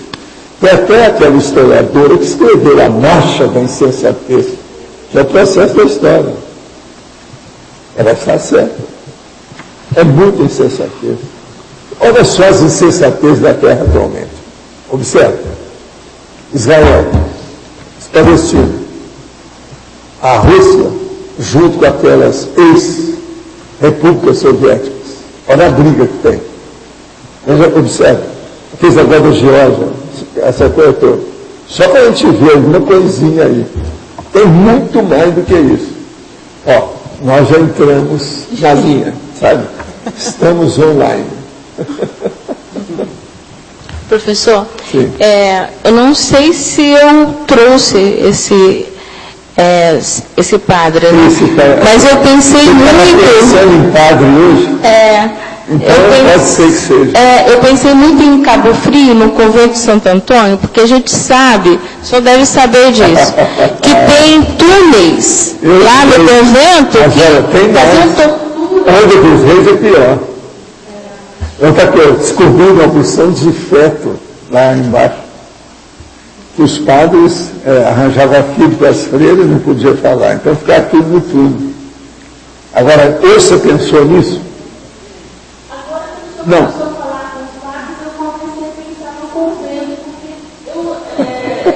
Tem até aquela historiadora que escreveu A Marcha da Insensatez, que é o processo da história. Ela está certa. É muita insensatez. Olha só as insensatezes da Terra atualmente. Observe. Israel, os palestinos, a Rússia, junto com aquelas ex-repúblicas soviéticas. Olha a briga que tem. Observe. Aqueles negócios da Geórgia, essa coisa toda. Só para a gente ver alguma coisinha aí. Tem muito mais do que isso. Ó, nós já entramos na linha, sabe? Estamos online. Professor, Sim. Eu não sei se eu trouxe esse padre, né? Mas eu pensei muito... pensando em padre hoje? Pode ser que seja. Eu pensei muito em Cabo Frio, no convento de Santo Antônio, porque a gente sabe, o senhor deve saber disso, que tem túneis lá no convento que faziam tortura. Angra dos Reis é pior. Outra coisa, descobri uma porção de feto lá embaixo. Os padres arranjavam filho para as freiras, não podia falar, então ficava tudo no túnel. Agora, você pensou nisso? Não.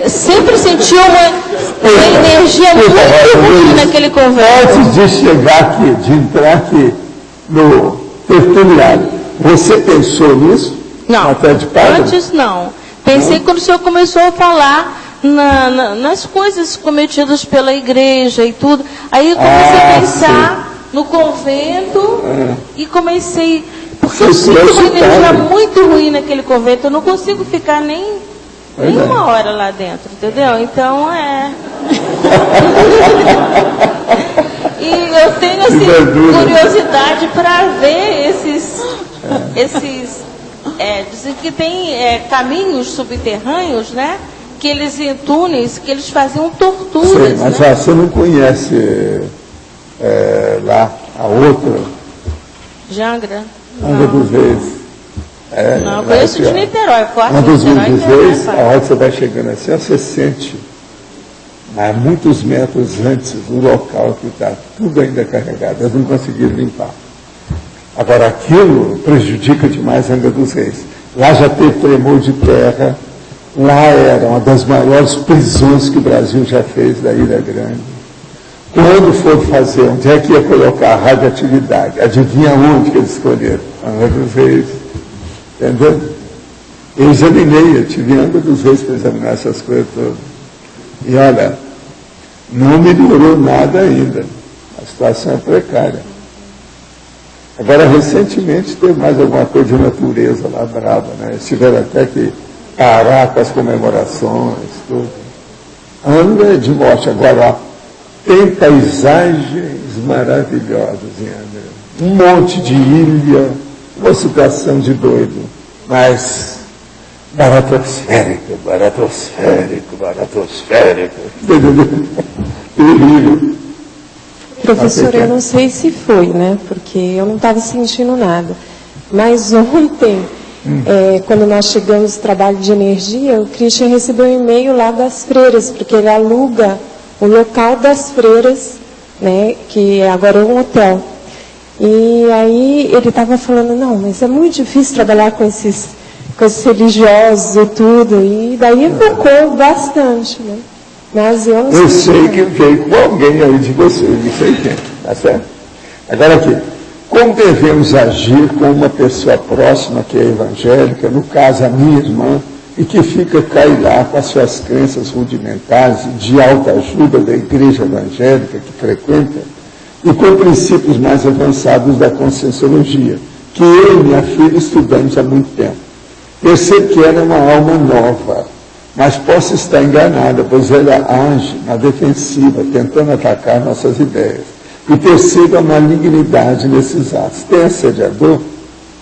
Sempre senti uma energia muito ruim naquele convento. Antes de chegar aqui, de entrar aqui no tertuliário, você pensou nisso? Não, até de padre? Antes não. Pensei quando o senhor começou a falar nas coisas cometidas pela igreja e tudo. Aí eu comecei a pensar no convento e comecei... Porque eu sinto uma energia muito ruim naquele convento. Eu não consigo ficar nem uma hora lá dentro, entendeu? Então, E eu tenho, assim, curiosidade para ver dizem que tem caminhos subterrâneos, né? Que eles, em túneis, que eles faziam torturas. Sim, mas né? Você não conhece lá a outra? Jangra? Angra dos Reis. Não, eu conheço de Niterói, Angra dos Reis, a hora que você vai chegando assim, você sente há muitos metros antes do local que está tudo ainda carregado. Eles não conseguiram limpar. Agora, aquilo prejudica demais a Angra dos Reis. Lá já teve tremor de terra, lá era uma das maiores prisões que o Brasil já fez da Ilha Grande. Quando for fazer, onde é que ia colocar a radioatividade? Adivinha onde que eles escolheram? Angra dos Reis. Entendeu? Eu examinei, eu tive Angra dos Reis para examinar essas coisas todas. E olha, não melhorou nada ainda. A situação é precária. Agora, recentemente, teve mais alguma coisa de natureza lá brava, né? Eles tiveram até que parar com as comemorações, tudo. Angra de morte. Agora, tem paisagens maravilhosas em Angra. Um monte de ilha, uma situação de doido, mas baratosférico. Terrível. Professor, eu não sei se foi, né? Porque eu não estava sentindo nada. Mas ontem, quando nós chegamos no trabalho de energia, o Christian recebeu um e-mail lá das freiras, porque ele aluga o local das freiras, né? Que agora é um hotel. E aí ele estava falando, não, mas é muito difícil trabalhar com esses religiosos e tudo. E daí evocou bastante, né? Mas eu sei que veio com alguém aí de vocês, não sei quem, tá certo? Agora aqui, como devemos agir com uma pessoa próxima que é evangélica, no caso a minha irmã, e que fica cair lá com as suas crenças rudimentares de autoajuda da igreja evangélica que frequenta, e com princípios mais avançados da Conscienciologia, que eu e minha filha estudamos há muito tempo. Percebo que ela é uma alma nova, mas posso estar enganada, pois ela age na defensiva, tentando atacar nossas ideias. E percebo a malignidade nesses atos. Tem assediador?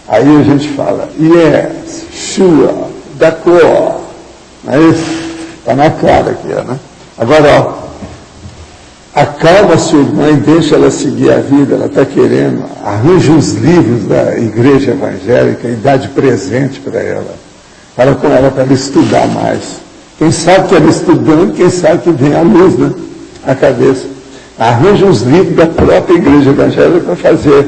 Aí a gente fala, yes, sure, d'accord. Aí está na cara aqui, né? Agora, acalma sua irmã e deixa ela seguir a vida, ela está querendo, arranja os livros da igreja evangélica e dá de presente para ela. Fala com ela para ela estudar mais. Quem sabe que ela estudando, quem sabe que vem a luz, né? A cabeça. Arranja os livros da própria igreja evangélica para fazer,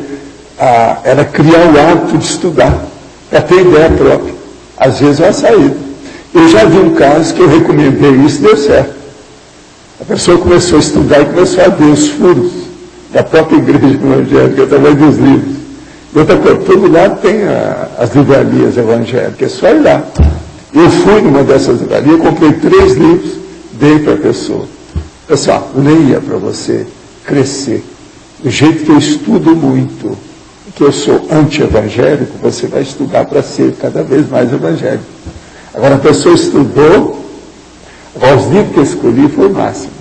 ela criar o hábito de estudar, para ter ideia própria. Às vezes é uma saída. Eu já vi um caso que eu recomendei isso e deu certo. A pessoa começou a estudar e começou a ver os furos da própria igreja evangélica através dos livros. E outra coisa, todo lado tem as livrarias evangélicas, é só ir lá. Eu fui numa dessas livrarias, comprei 3 livros, dei para a pessoa. Pessoal, leia para você crescer. Do jeito que eu estudo muito, que eu sou anti-evangélico, você vai estudar para ser cada vez mais evangélico. Agora, a pessoa estudou, agora os livros que eu escolhi foi o máximo.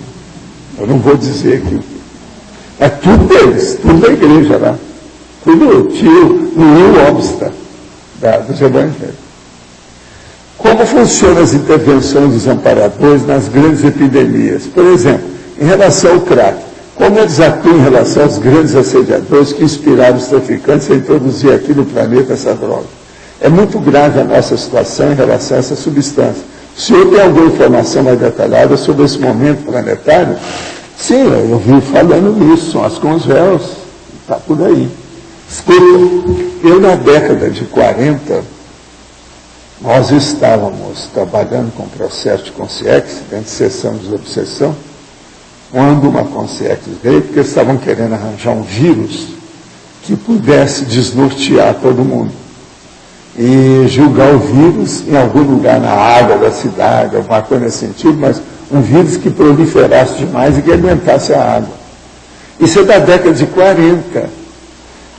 Eu não vou dizer que... É tudo deles, tudo da igreja lá. Tudo tio Will Obsta, dos evangelhos. Como funcionam as intervenções dos amparadores nas grandes epidemias? Por exemplo, em relação ao crack, como eles atuam em relação aos grandes assediadores que inspiraram os traficantes a introduzir aqui no planeta essa droga? É muito grave a nossa situação em relação a essa substância. O senhor tem alguma informação mais detalhada sobre esse momento planetário? Sim, eu vi falando nisso, são as convéus, está por aí. Escuta, eu na década de 40, nós estávamos trabalhando com o processo de consciência, dentro de sessão de obsessão, quando uma consciência veio, porque estavam querendo arranjar um vírus que pudesse desnortear todo mundo. E julgar o vírus em algum lugar na água da cidade, alguma coisa nesse sentido, mas um vírus que proliferasse demais e que aguentasse a água. Isso é da década de 40.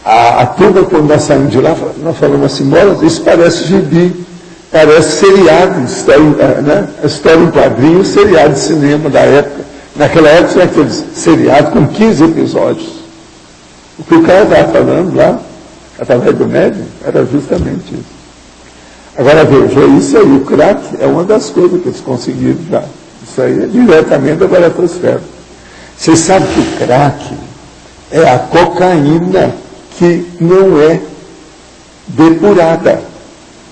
A turma, quando nós saímos de lá, nós falamos assim, isso parece gibi, parece seriado, história em quadrinhos, seriado de cinema da época. Naquela época tinha aqueles seriados com 15 episódios. O que o cara estava falando lá, através do médium, era justamente isso. Agora veja, isso aí, o crack é uma das coisas que eles conseguiram já. Isso aí é diretamente da baratosfera. Você sabe que o crack é a cocaína que não é depurada.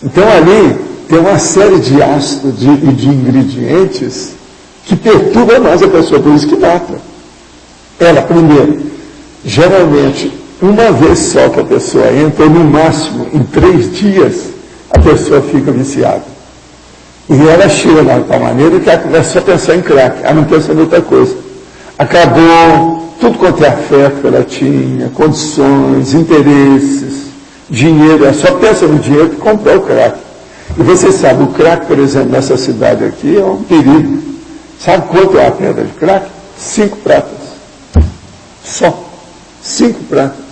Então ali tem uma série de ácidos e de ingredientes que perturbam mais a pessoa, por isso que mata. Ela, primeiro, geralmente, uma vez só que a pessoa entra, ou no máximo em 3 dias, a pessoa fica viciada. E ela chega de tal maneira que ela começa a pensar em crack, ela não pensa em outra coisa. Acabou tudo quanto é afeto que ela tinha, condições, interesses, dinheiro, ela só pensa no dinheiro que comprou o crack. E você sabe, o crack, por exemplo, nessa cidade aqui é um perigo. Sabe quanto é a pedra de crack? 5 pratas. Só 5 pratas.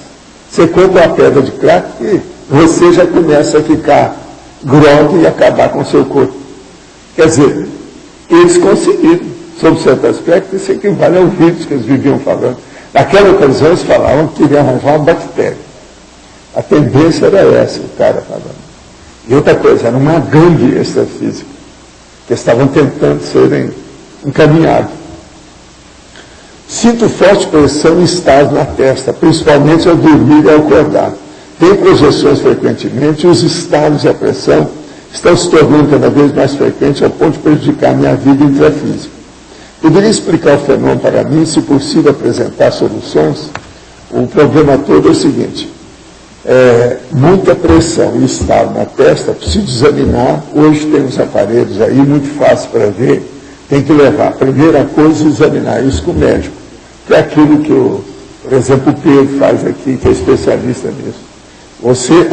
Você compra a pedra de crack e você já começa a ficar grogue e acabar com o seu corpo. Quer dizer, eles conseguiram, sob certo aspecto, isso equivale ao vírus que eles viviam falando. Naquela ocasião eles falavam que queriam arranjar uma bactéria. A tendência era essa, o cara falando. E outra coisa, era uma gangue extrafísica, que estavam tentando serem encaminhados. Sinto forte pressão e estado na testa, principalmente ao dormir e ao acordar. Tem projeções frequentemente e os estados e a pressão estão se tornando cada vez mais frequentes ao ponto de prejudicar minha vida intrafísica. Poderia explicar o fenômeno para mim, se possível apresentar soluções? O problema todo é o seguinte, muita pressão e estado na testa, preciso examinar, hoje tem uns aparelhos aí, muito fácil para ver, tem que levar, a primeira coisa, examinar isso com o médico, que é aquilo que, por exemplo, o Pedro faz aqui, que é especialista nisso.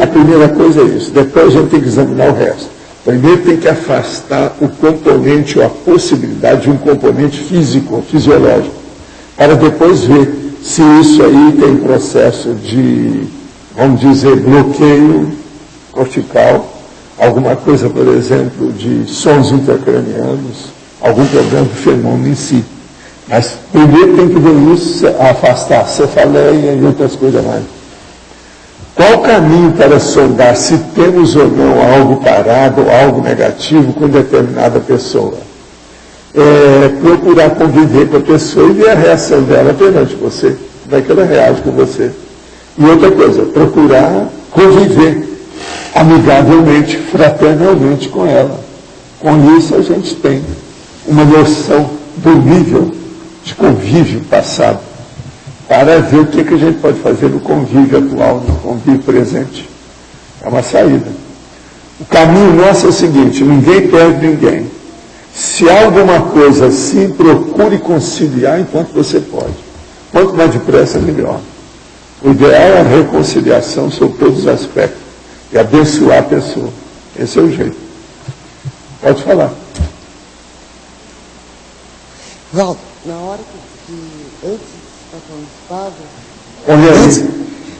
A primeira coisa é isso, depois a gente tem que examinar o resto. Primeiro tem que afastar o componente ou a possibilidade de um componente físico, fisiológico, para depois ver se isso aí tem processo de, vamos dizer, bloqueio cortical, alguma coisa, por exemplo, de sons intracranianos, algum problema do fenômeno em si. Mas primeiro tem que ver isso, afastar cefaleia e outras coisas mais. Qual o caminho para sondar se temos ou não algo parado ou algo negativo com determinada pessoa? Procurar conviver com a pessoa e ver a reação dela perante você, como é que ela reage com você. E outra coisa, procurar conviver amigavelmente, fraternalmente com ela. Com isso a gente tem uma noção do nível de convívio passado, para ver o que a gente pode fazer no convívio atual, no convívio presente. É uma saída. O caminho nosso é o seguinte, ninguém perde ninguém. Se há alguma coisa assim, procure conciliar enquanto você pode. Quanto mais depressa, melhor. O ideal é a reconciliação sobre todos os aspectos e abençoar a pessoa. Esse é o jeito. Pode falar. Valdo, na hora que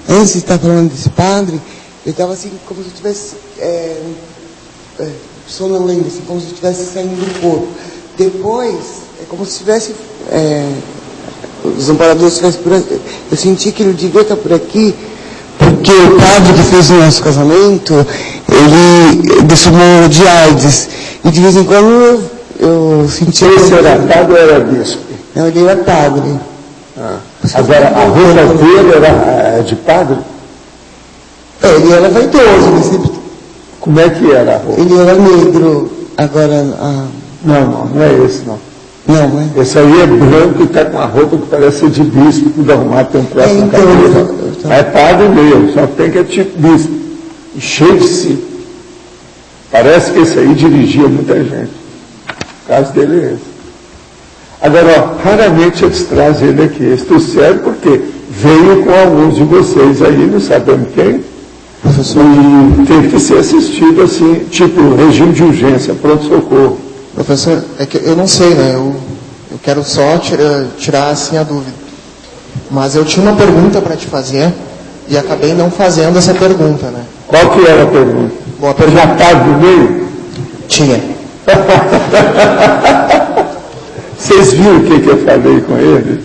antes de estar falando desse padre, eu estava assim, como se eu tivesse sonolento, assim, como se estivesse saindo do corpo. Depois, é como se tivesse... os amparadores estivessem por aqui. Eu senti que ele devia estar por aqui, porque o padre que fez o nosso casamento, ele desfumou de AIDS. E de vez em quando eu sentia... Esse era padre ou era bispo? Não, ele era padre. Agora, a roupa dele era de padre? Ele era vaidoso, ele sempre... Como é que era a roupa? Ele era negro, agora... Não é esse, não. Não, é? Esse aí é branco e está com uma roupa que parece ser de bispo, tudo arrumado, tem um troço na cabeça. É padre mesmo, só tem que é tipo bispo. E cheio de si. Parece que esse aí dirigia muita gente. O caso dele é esse. Agora, raramente eles trazem ele aqui. Isso serve porque veio com alguns de vocês aí, não sabemos quem, e teve que ser assistido assim, tipo regime de urgência, pronto-socorro. Professor, é que eu não sei, né? Eu quero só tirar assim a dúvida. Mas eu tinha uma pergunta para te fazer e acabei não fazendo essa pergunta, né? Qual que era a pergunta? Bom, a pergunta... Já estava no meio? Tinha. Vocês viram o que eu falei com ele?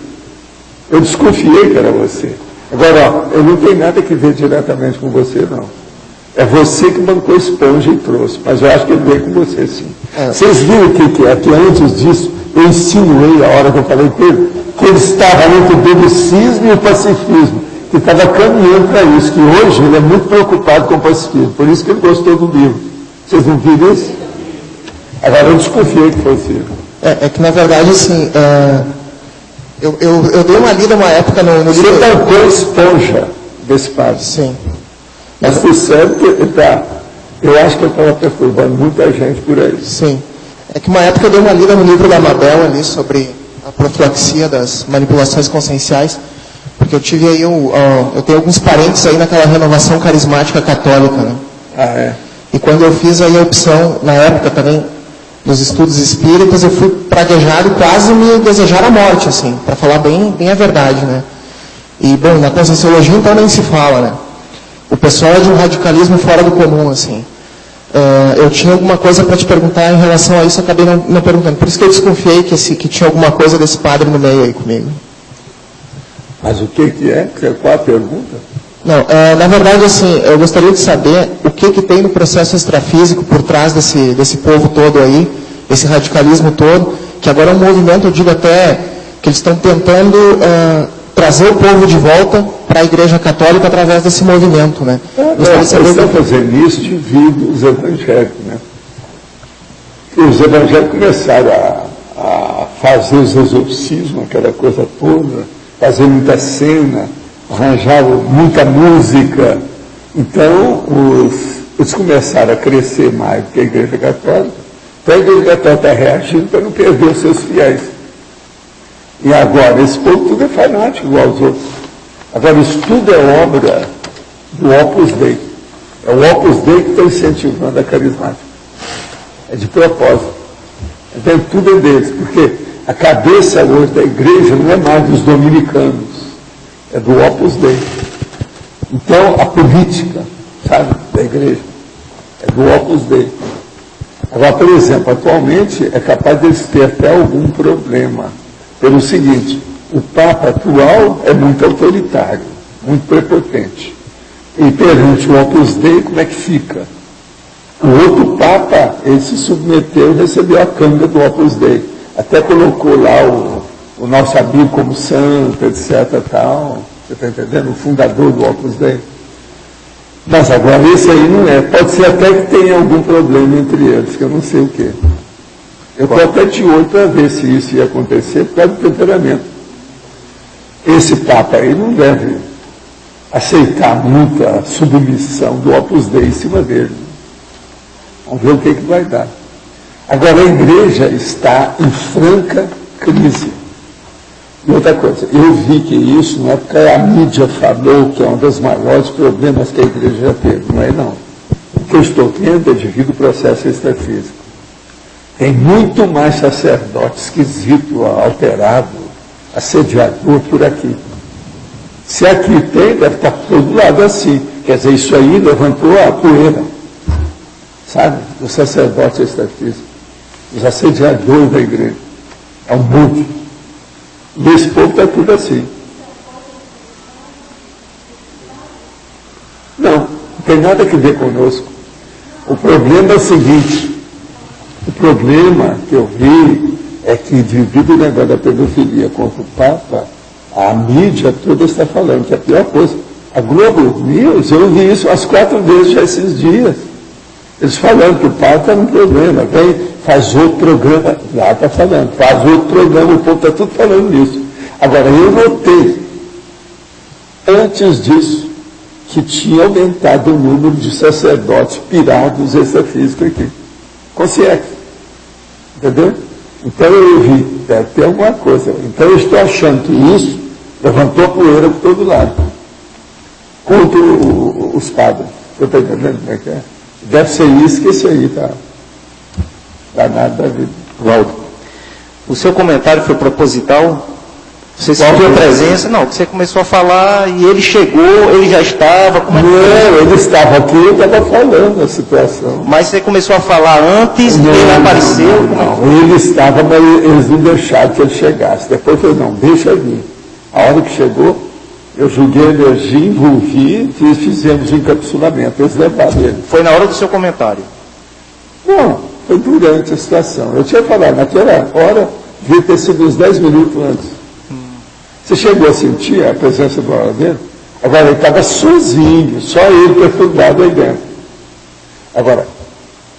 Eu desconfiei que era você. Agora, ó, eu não tenho nada que ver diretamente com você, não. É você que bancou esponja e trouxe, mas eu acho que ele veio com você, sim. Vocês viram o que é? Que antes disso, eu insinuei, a hora que eu falei com ele, que ele estava entre o belicismo e o pacifismo, que estava caminhando para isso, que hoje ele é muito preocupado com o pacifismo, por isso que ele gostou do livro. Vocês não viram isso? Agora eu desconfiei que fosse. É que na verdade, assim, eu dei uma lida uma época no livro... Você bancou esponja desse padre. Sim. Mas por certo, eu acho que ele estava perturbando muita gente por aí. Sim. É que uma época eu dei uma lida no livro da Mabel ali sobre a profilaxia das manipulações conscienciais, porque eu tive aí, eu tenho alguns parentes aí naquela renovação carismática católica, né? É. E quando eu fiz aí a opção, na época também, nos estudos espíritas, eu fui praguejado e quase me desejar a morte, assim, para falar bem a verdade, né? E, bom, na Conscienciologia então nem se fala, né? O pessoal é de um radicalismo fora do comum, assim. Eu tinha alguma coisa para te perguntar em relação a isso, acabei não perguntando. Por isso que eu desconfiei que tinha alguma coisa desse padre no meio aí comigo. Mas o que é? Qual a pergunta? Não, na verdade, assim, eu gostaria de saber o que tem no processo extrafísico por trás desse povo todo aí, esse radicalismo todo, que agora é um movimento, eu digo até, que eles estão tentando trazer o povo de volta para a Igreja Católica através desse movimento, né? Eles estão fazendo isso devido aos evangélicos, né? Os evangélicos começaram a fazer os exorcismos, aquela coisa toda, fazer muita cena, arranjar muita música. Então, eles começaram a crescer mais do que a Igreja Católica. Então, a Igreja Católica está reagindo para não perder os seus fiéis. E agora, esse povo tudo é fanático igual aos outros. Agora, isso tudo é obra do Opus Dei. É o Opus Dei que está incentivando a carismática. É de propósito. Então, tudo é deles, porque a cabeça hoje da igreja não é mais dos dominicanos, é do Opus Dei. Então, a política, sabe, da igreja, é do Opus Dei. Agora, por exemplo, atualmente é capaz deles ter até algum problema. Pelo seguinte, o Papa atual é muito autoritário, muito prepotente. E perante o Opus Dei, como é que fica? O outro Papa, ele se submeteu e recebeu a câmara do Opus Dei. Até colocou lá o nosso amigo como santo, etc. Tal. Você está entendendo? O fundador do Opus Dei. Mas agora esse aí não é. Pode ser até que tenha algum problema entre eles, que eu não sei o quê. Eu estou até de olho para ver se isso ia acontecer por causa do temperamento. Esse Papa aí não deve aceitar muita submissão do Opus Dei em cima dele. Vamos ver o que vai dar. Agora, a igreja está em franca crise. E outra coisa, eu vi que isso não é porque a mídia falou que é um dos maiores problemas que a igreja já teve. Não é, não. O que eu estou tendo é devido ao processo extrafísico. Tem muito mais sacerdote esquisito, alterado, assediador por aqui. Se aqui tem, deve estar por todo lado assim. Quer dizer, isso aí levantou a poeira. sabe? Os sacerdotes extrafísicos, os assediadores da igreja. É um monte. Nesse povo está tudo assim. Não tem nada a ver conosco. O problema é o seguinte, o problema que eu vi é que, devido ao negócio da pedofilia contra o Papa, a mídia toda está falando que é a pior coisa. A Globo News, eu vi isso umas 4 vezes já esses dias. Eles falando que o Papa está num problema, vem, faz outro programa, lá está falando, faz outro programa, o povo está tudo falando nisso. Agora, eu notei, antes disso, que tinha aumentado o número de sacerdotes pirados extrafísicos aqui. Consciente. Entendeu? Então eu vi, deve ter alguma coisa. Então eu estou achando que isso levantou poeira por todo lado. Contra os padres. Você está entendendo como é que é? Deve ser isso que esse aí está danado da vida. Valdo, o seu comentário foi proposital? Você sentiu a presença? Não, você começou a falar e ele chegou, ele já estava... Como é que não, ele estava aqui e eu estava falando a situação. Mas você começou a falar antes, não, ele apareceu? Não, ele estava, mas eles não deixaram que ele chegasse. Depois eu falei, não, deixa vir. A hora que chegou, eu joguei energia, envolvi e fizemos o encapsulamento. Eles levaram ele. Foi na hora do seu comentário? Não, foi durante a situação. Eu tinha falado, naquela hora, devia ter sido uns 10 minutos antes. Você chegou a sentir a presença do Aladeiro? Agora, ele estava sozinho, só ele perturbado aí dentro. Agora,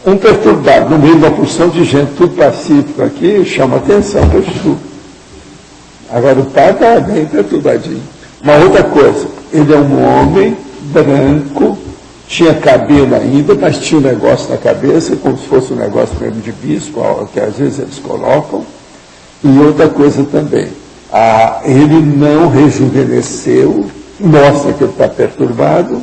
um perturbado no meio de uma porção de gente, tudo pacífico aqui, chama atenção para o Chuchu. Agora, o pai está bem perturbadinho. Uma outra coisa, ele é um homem branco, tinha cabelo ainda, mas tinha um negócio na cabeça, como se fosse um negócio mesmo de bispo, que às vezes eles colocam. E outra coisa também, ele não rejuvenesceu, mostra que ele está perturbado,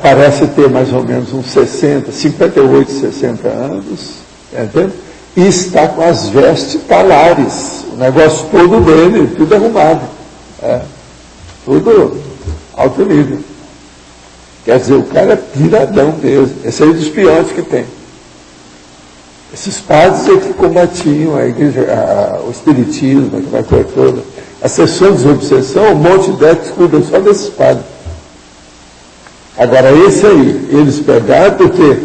parece ter mais ou menos uns 58, 60 anos, entende? E está com as vestes talares, o negócio todo dele, tudo arrumado, tudo alto nível. Quer dizer, o cara é piradão mesmo, esse aí é dos piores que tem. Esses padres é que combatiam a igreja, o espiritismo, aquela coisa toda. A sessão de desobsessão, um monte deles cuidam só desses padres. Agora, esse aí, eles pegaram porque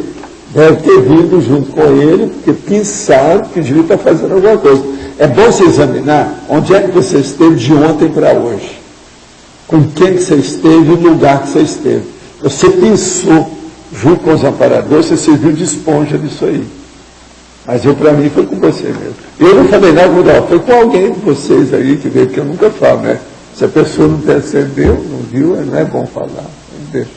deve ter vindo junto com ele, porque pensaram que devia estar fazendo alguma coisa. É bom você examinar onde é que você esteve de ontem para hoje. Com quem que você esteve e no lugar que você esteve. Você pensou, junto com os amparadores, você serviu de esponja disso aí. Mas para mim, foi com você mesmo. Eu não falei nada, não, foi com alguém de vocês aí que veio, que eu nunca falo, né? Se a pessoa não percebeu, não viu, não é bom falar. Não deixa.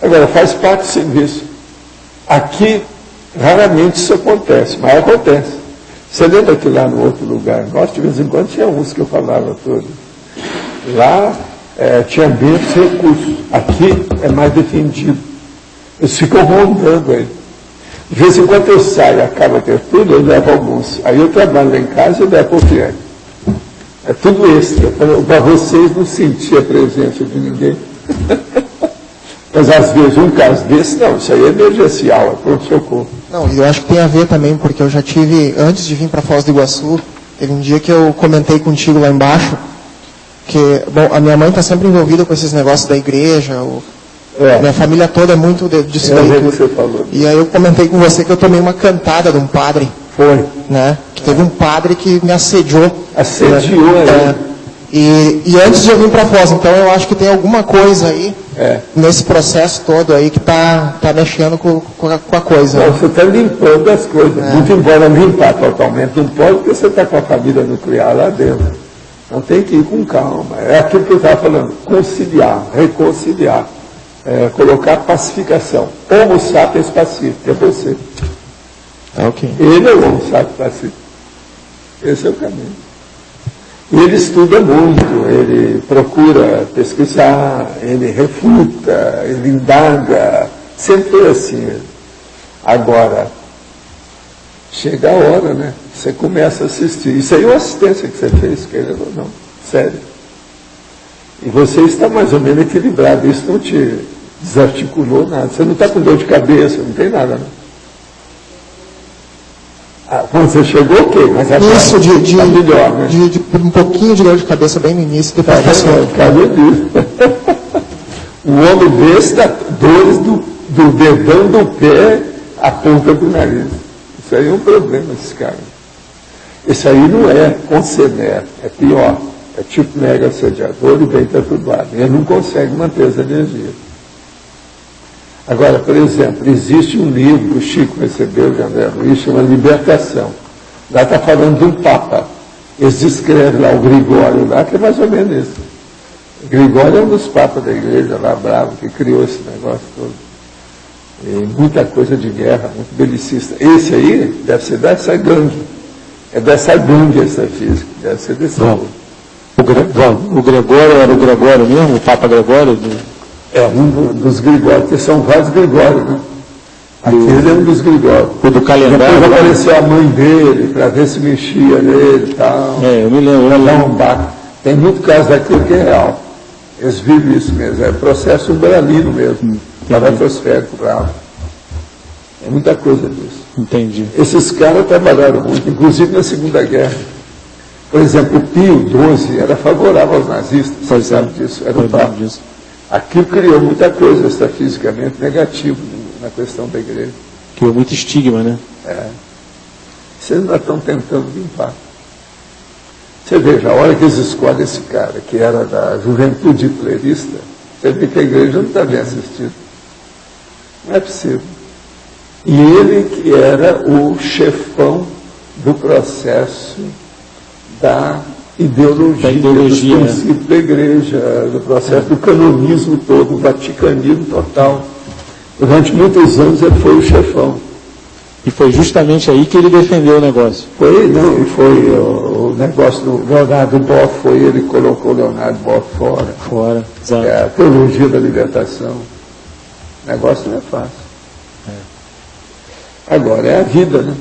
Agora, faz parte do serviço. Aqui, raramente isso acontece, mas acontece. Você lembra que lá no outro lugar, nós de vez em quando tinha uns que eu falava todo. Lá tinha menos recursos. Aqui é mais defendido. Eles ficam rondando aí. De vez em quando eu saio, acaba ter tudo, eu levo alguns. Aí eu trabalho lá em casa e levo o que é. É tudo extra, para vocês não sentir a presença de ninguém. Mas às vezes um caso desse, não, isso aí é emergencial, é pronto-socorro. Não, e eu acho que tem a ver também, porque eu já tive, antes de vir para Foz do Iguaçu, teve um dia que eu comentei contigo lá embaixo, que, bom, a minha mãe está sempre envolvida com esses negócios da igreja, minha família toda é muito disso daí tudo. E aí eu comentei com você que eu tomei uma cantada de um padre. Foi. Né? Que teve um padre que me assediou. Assediou, né? E antes de eu vir para Foz, então eu acho que tem alguma coisa aí, nesse processo todo aí, que está mexendo com a coisa. Não, você está limpando as coisas. Muito embora limpar totalmente, não pode, porque você está com a família nuclear lá dentro. Então tem que ir com calma. É aquilo que eu estava falando, conciliar, reconciliar. Colocar pacificação. Homo sapiens pacífico, é você. Okay. Ele é o homo sapiens pacífico. Esse é o caminho. E ele estuda muito, ele procura pesquisar, ele refuta, ele indaga, sempre foi assim. Agora, chega a hora, né? Você começa a assistir. Isso aí é uma assistência que você fez, querendo ou não. Sério. E você está mais ou menos equilibrado, isso não te desarticulou nada. Você não está com dor de cabeça, não tem nada, né? Quando você chegou, ok, mas agora Isso, tá melhor, né? de um pouquinho de dor de cabeça bem no início, depois passou. Cadê disso? Um homem desse dá dores do dedão do pé à ponta do nariz. Isso aí é um problema, esse cara. Esse aí não é concener, é pior. É tipo mega assediador e bem perturbado. Ele não consegue manter essa energia. Agora, por exemplo, existe um livro que o Chico recebeu de André Luiz, chama Libertação. Lá está falando de um Papa. Eles descrevem lá o Gregório, lá, que é mais ou menos isso. O Gregório é um dos papas da igreja lá, bravo, que criou esse negócio todo. E muita coisa de guerra, muito belicista. Esse aí deve ser dessa gangue. É dessa gangue essa física, deve ser desse. O Gregório era o Gregório mesmo? O Papa Gregório? É um dos Gregórios, porque são vários Gregórios, né? Aquele é um dos Gregórios. O do calendário? Depois apareceu a mãe dele, para ver se mexia nele e tal. Eu me lembro. Para dar um baque. Tem muito caso daquilo que é real. Eles vivem isso mesmo. É processo umbralino mesmo. Paratosférico, bravo. É muita coisa disso. Entendi. Esses caras trabalharam muito, inclusive na Segunda Guerra. Por exemplo, o Pio XII era favorável aos nazistas. Você sabe disso? Era o Papa. Aquilo criou muita coisa extrafisicamente negativa na questão da igreja. Criou muito estigma, né? Vocês ainda estão tentando limpar. Você veja, a hora que eles escolhem esse cara, que era da juventude hitlerista, você vê que a igreja não está bem assistida. Não é possível. E ele que era o chefão do processo da ideologia dos princípios da igreja, do processo do canonismo todo, o vaticanismo total. Durante muitos anos ele foi o chefão. E foi justamente aí que ele defendeu o negócio. Foi o negócio do Leonardo Boff, foi ele que colocou o Leonardo Boff fora. Fora, exato. É a teologia da libertação. O negócio não é fácil. Agora, é a vida, né?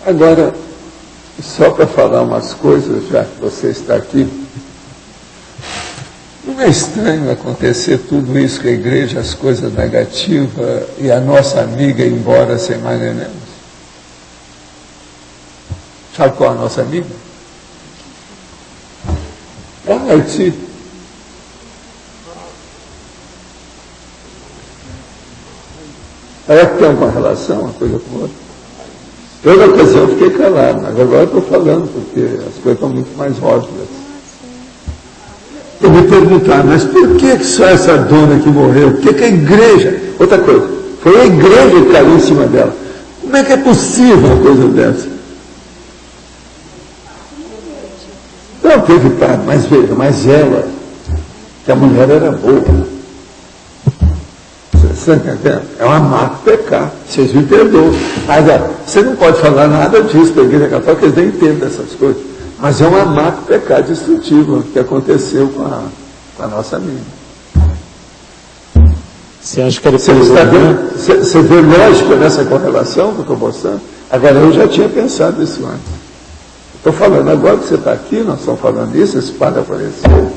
Agora, só para falar umas coisas, já que você está aqui, não é estranho acontecer tudo isso com a igreja, as coisas negativas, e a nossa amiga ir embora sem mais nem menos? Sabe qual é a nossa amiga? É a Haiti. Parece que tem alguma relação, uma coisa com a outra. Toda ocasião eu fiquei calado, mas agora eu estou falando, porque as coisas estão muito mais óbvias. Eu me perguntar, mas por que só essa dona que morreu? Por que a igreja? Outra coisa, foi a igreja que caiu em cima dela. Como é que é possível uma coisa dessa? Não, teve parte, mas veja, mas ela, que a mulher era boa. Você está entendendo? É uma marca pecar. Vocês me perdoam. Mas você não pode falar nada disso para a igreja católica, eles nem entendem essas coisas. Mas é uma marca pecar destrutiva que aconteceu com a nossa amiga. Você acha que era você vê lógica nessa correlação que eu estou mostrando? Agora, eu já tinha pensado isso antes. Estou falando, agora que você está aqui, nós estamos falando isso, esse padre apareceu.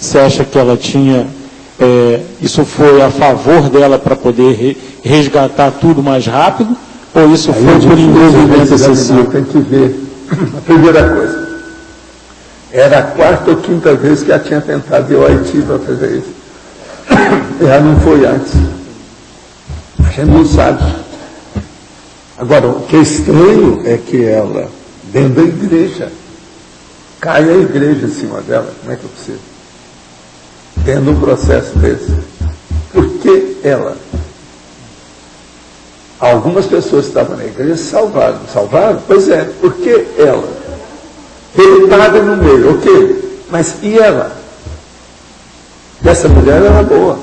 Você acha que ela tinha... isso foi a favor dela para poder resgatar tudo mais rápido? Ou isso foi por envolvimento excessivo? Tem que ver. A primeira coisa, era a quarta ou quinta vez que ela tinha tentado ir ao Haiti para fazer isso. Ela não foi antes. A gente não sabe. Agora, o que é estranho é que ela, dentro da igreja, cai a igreja em cima dela. Como é que é possível? Tendo um processo desse. Por que ela? Algumas pessoas que estavam na igreja salvaram. Salvaram? Pois é. Por que ela? Ele estava no meio, ok. Mas e ela? Essa mulher era boa.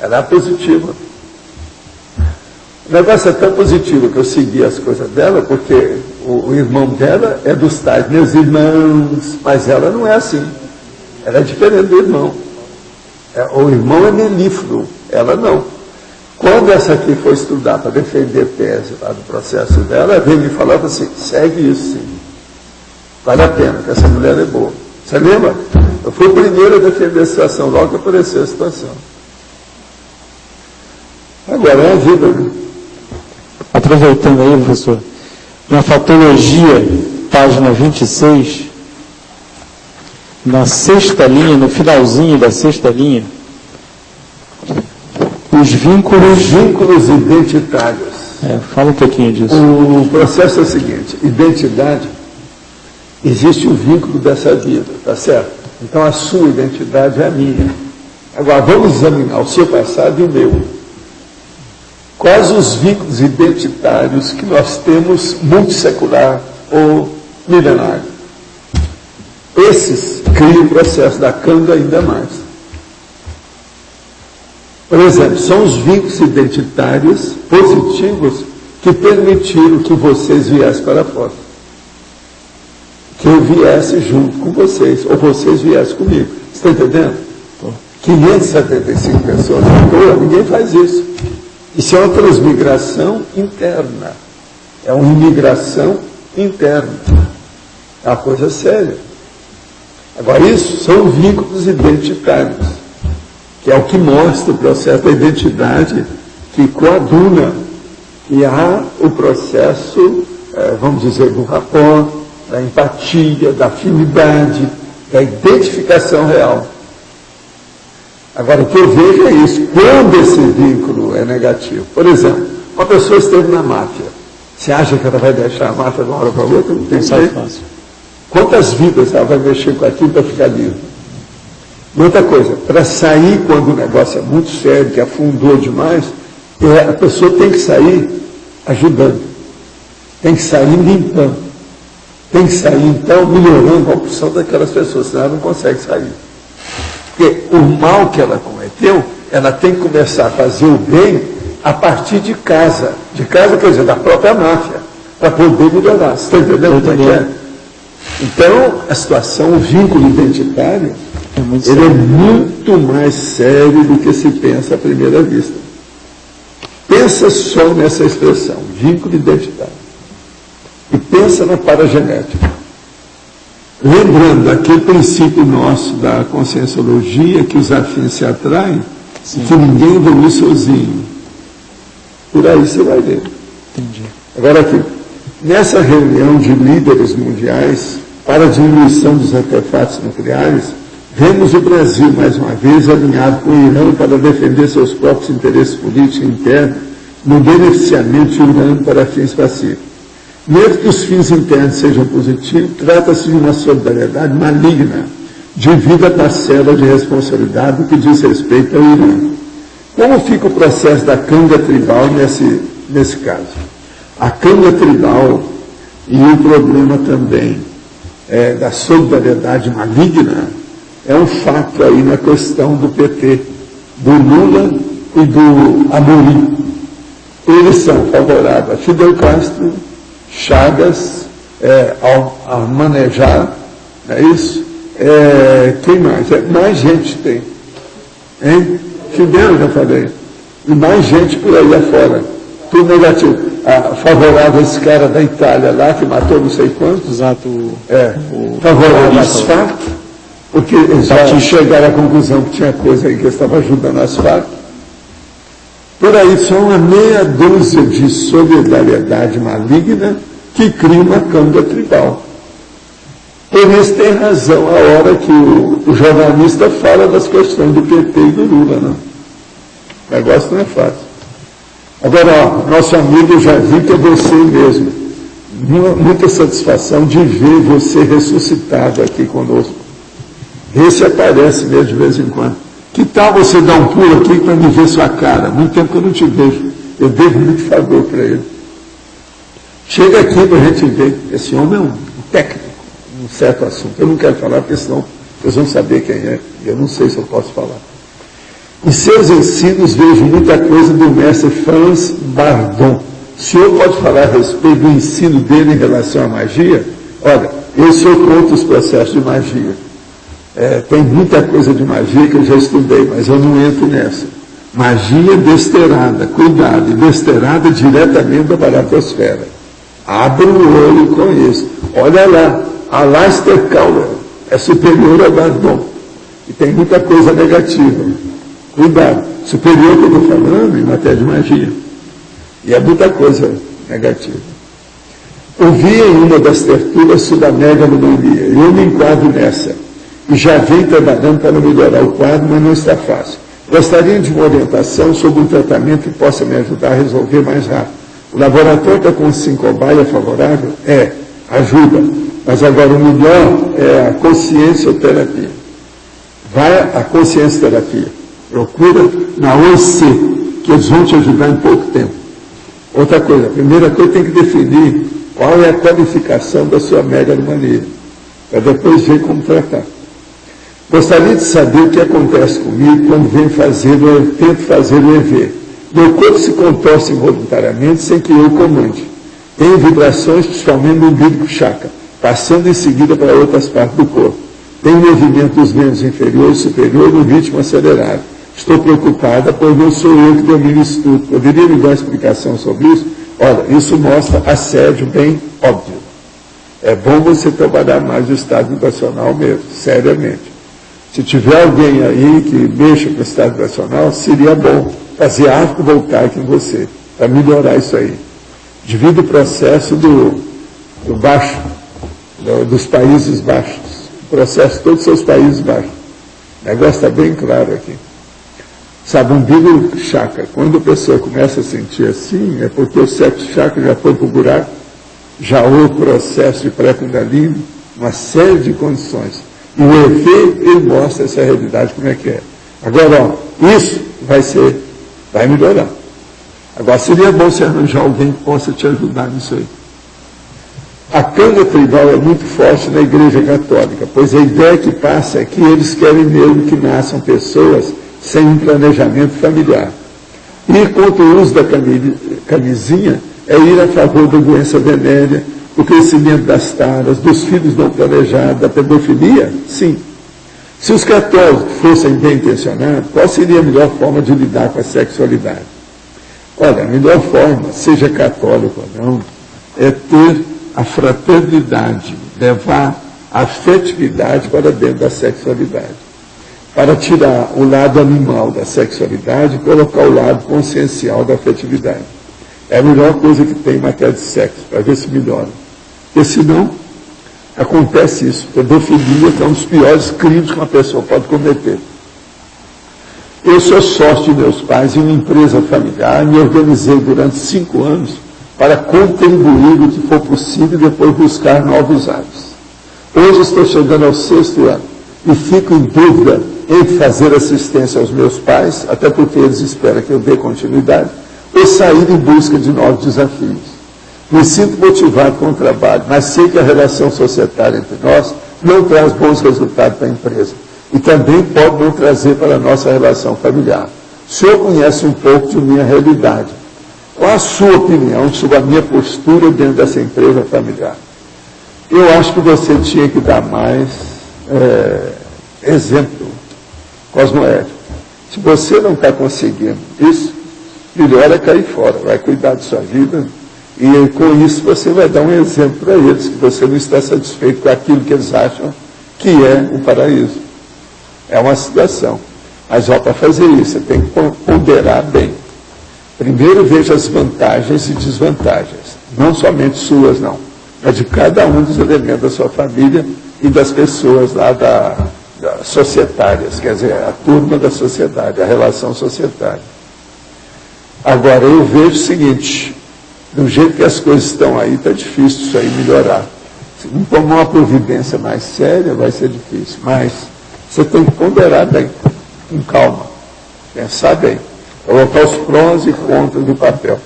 Ela era positiva. O negócio é tão positivo que eu segui as coisas dela, porque o irmão dela é dos tais, meus irmãos. Mas ela não é assim. Ela é diferente do irmão. O irmão é melífluo, ela não. Quando essa aqui foi estudar para defender tese lá do processo dela, ela veio me falar assim, segue isso sim. Vale a pena, que essa mulher é boa. Você lembra? Eu fui o primeiro a defender a situação, logo que apareceu a situação. Agora é a vida, né? Aproveitando aí, professor, na fatologia, página 26, na sexta linha, no finalzinho da sexta linha, os vínculos identitários. Fala um pouquinho disso. O processo é o seguinte: identidade, existe o vínculo dessa vida, tá certo? Então a sua identidade é a minha. Agora vamos examinar o seu passado e o meu. Quais os vínculos identitários que nós temos multissecular ou milenário? Esses criam o processo da Cândida ainda mais. Por exemplo, são os vínculos identitários positivos que permitiram que vocês viessem para fora. Que eu viesse junto com vocês, ou vocês viessem comigo. Você está entendendo? 575 pessoas na toa, ninguém faz isso. Isso é uma transmigração interna. É uma imigração interna. É uma coisa séria. Agora, isso são vínculos identitários, que é o que mostra o processo da identidade, que coaduna, e há o processo, vamos dizer, do rapport, da empatia, da afinidade, da identificação real. Agora, o que eu vejo é isso, quando esse vínculo é negativo. Por exemplo, uma pessoa esteve na máfia, você acha que ela vai deixar a máfia de uma hora para outra? Não tem jeito. Quantas vidas ela vai mexer com aquilo para ficar livre? E outra coisa, para sair quando o negócio é muito sério, que afundou demais, a pessoa tem que sair ajudando, tem que sair limpando, tem que sair então melhorando a opção daquelas pessoas, senão ela não consegue sair. Porque o mal que ela cometeu, ela tem que começar a fazer o bem a partir de casa. De casa, quer dizer, da própria máfia, para poder melhorar. Você está entendendo como é que é? Então, a situação, o vínculo identitário, ele é muito mais sério do que se pensa à primeira vista. Pensa só nessa expressão, vínculo identitário. E pensa na paragenética. Lembrando daquele princípio nosso da conscienciologia, que os afins se atraem, e que ninguém evolui sozinho. Por aí você vai ver. Entendi. Agora aqui, nessa reunião de líderes mundiais para a diminuição dos artefatos nucleares, vemos o Brasil, mais uma vez, alinhado com o Irã para defender seus próprios interesses políticos internos no beneficiamento de urânio para fins pacíficos. Mesmo que os fins internos sejam positivos, trata-se de uma solidariedade maligna, devido à parcela de responsabilidade que diz respeito ao Irã. Como fica o processo da Cândida tribal nesse caso? A Cândida tribal e o problema também da solidariedade maligna é um fato aí na questão do PT, do Lula e do Amorim. Eles são favoráveis a Fidel Castro, Chagas, ao manejar, não é isso? Quem mais? Mais gente tem. Hein? Fidel, já falei. E mais gente por aí afora. Tudo negativo. Favorável a esse cara da Itália lá, que matou não sei quantos. Exato. Favorável às Farc, porque eles já chegaram à conclusão que tinha coisa aí que eles estavam ajudando as Farc. Por aí, só uma meia dúzia de solidariedade maligna que cria uma Cândida tribal. Por isso tem razão a hora que o jornalista fala das questões do PT e do Lula, não? O negócio não é fácil. Agora, nosso amigo, eu já vi que é você mesmo. Muita satisfação de ver você ressuscitado aqui conosco. Esse aparece mesmo de vez em quando. Que tal você dar um pulo aqui para me ver sua cara? Muito tempo que eu não te vejo. Eu devo muito favor para ele. Chega aqui para a gente ver. Esse homem é um técnico num certo assunto. Eu não quero falar, porque senão vocês vão saber quem é. Eu não sei se eu posso falar. Em seus ensinos vejo muita coisa do mestre Franz Bardon. O senhor pode falar a respeito do ensino dele em relação à magia? Olha, eu sou contra os processos de magia. Tem muita coisa de magia que eu já estudei, mas eu não entro nessa. Magia desterrada, cuidado, e desterrada diretamente da baratosfera. Abra o olho com isso. Olha lá, Aleister Crowley é superior a Bardon. E tem muita coisa negativa. Cuidado. Superior que eu estou falando em matéria de magia. E é muita coisa negativa. Ouvi em uma das tertúlias sobre a megalomania. Eu me enquadro nessa. E já venho trabalhando para melhorar o quadro, mas não está fácil. Gostaria de uma orientação sobre um tratamento que possa me ajudar a resolver mais rápido. O laboratório está com 5 cobaia favorável? Ajuda. Mas agora o melhor é a consciencioterapia. Vai à consciencioterapia. Procura na OIC, que eles vão te ajudar em pouco tempo. Outra coisa, a primeira coisa tem que definir qual é a qualificação da sua megalomania, para depois ver como tratar. Gostaria de saber o que acontece comigo quando tento fazer o EV. Meu corpo se contorce involuntariamente sem que eu comande. Tenho vibrações, principalmente no umbigo chakra, passando em seguida para outras partes do corpo. Tenho movimento dos membros inferior e superior no ritmo acelerado. Estou preocupada, pois não sou eu que domino isso tudo. Poderia me dar uma explicação sobre isso? Olha, isso mostra assédio bem óbvio. É bom você trabalhar mais o estado vibracional mesmo, seriamente. Se tiver alguém aí que mexa com o estado vibracional, seria bom fazer arco voltaico em você, para melhorar isso aí. Devido ao processo do baixo, dos Países Baixos. O processo de todos os seus Países Baixos. O negócio está bem claro aqui. Sabe, umbigo chakra, quando a pessoa começa a sentir assim, é porque o sexto chakra já foi para o buraco, já houve processo de pré-kundalini, uma série de condições. E o EV, ele mostra essa realidade, como é que é. Agora, isso vai melhorar. Agora, seria bom você arranjar alguém que possa te ajudar nisso aí. A canga tribal é muito forte na Igreja Católica, pois a ideia que passa é que eles querem mesmo que nasçam pessoas sem um planejamento familiar. Ir contra o uso da camisinha é ir a favor da doença venérea, do crescimento das taras, dos filhos não planejados, da pedofilia? Sim. Se os católicos fossem bem intencionados, qual seria a melhor forma de lidar com a sexualidade? Olha, a melhor forma, seja católico ou não, é ter a fraternidade, levar a afetividade para dentro da sexualidade. Para tirar o lado animal da sexualidade e colocar o lado consciencial da afetividade. É a melhor coisa que tem em matéria de sexo, para ver se melhora. Porque senão, acontece isso. Pedofilia é um dos piores crimes que uma pessoa pode cometer. Eu sou sócio de meus pais em uma empresa familiar, me organizei durante 5 anos para contribuir o que for possível e depois buscar novos hábitos. Hoje estou chegando ao 6º ano e fico em dúvida entre fazer assistência aos meus pais, até porque eles esperam que eu dê continuidade, ou sair em busca de novos desafios. Me sinto motivado com o trabalho, mas sei que a relação societária entre nós não traz bons resultados para a empresa. E também pode não trazer para a nossa relação familiar. O senhor conhece um pouco de minha realidade. Qual a sua opinião sobre a minha postura dentro dessa empresa familiar? Eu acho que você tinha que dar mais exemplo cosmoético. Se você não está conseguindo isso, melhor é cair fora, vai cuidar de sua vida, e com isso você vai dar um exemplo para eles, que você não está satisfeito com aquilo que eles acham que é o paraíso. É uma situação. Mas para fazer isso, você tem que ponderar bem. Primeiro veja as vantagens e desvantagens, não somente suas, não, mas de cada um dos elementos da sua família e das pessoas lá das societárias, quer dizer, a turma da sociedade, a relação societária. Agora, eu vejo o seguinte, do jeito que as coisas estão aí, está difícil isso aí melhorar. Se não tomar uma providência mais séria, vai ser difícil, mas você tem que ponderar bem, com calma, pensar bem, colocar os prós e contras do papel.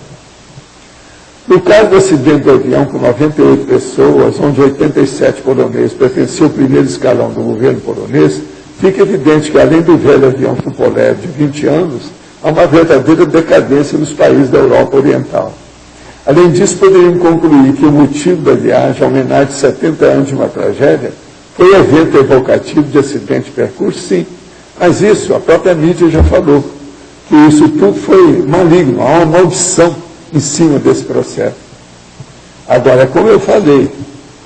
No caso do acidente do avião com 98 pessoas, onde 87 poloneses pertenciam ao primeiro escalão do governo polonês, fica evidente que, além do velho avião Tupolev de 20 anos, há uma verdadeira decadência nos países da Europa Oriental. Além disso, poderiam concluir que o motivo da viagem, a homenagem de 70 anos de uma tragédia, foi o evento evocativo de acidente de percurso, sim. Mas isso, a própria mídia já falou, que isso tudo foi maligno, há uma maldição em cima desse processo. Agora, como eu falei,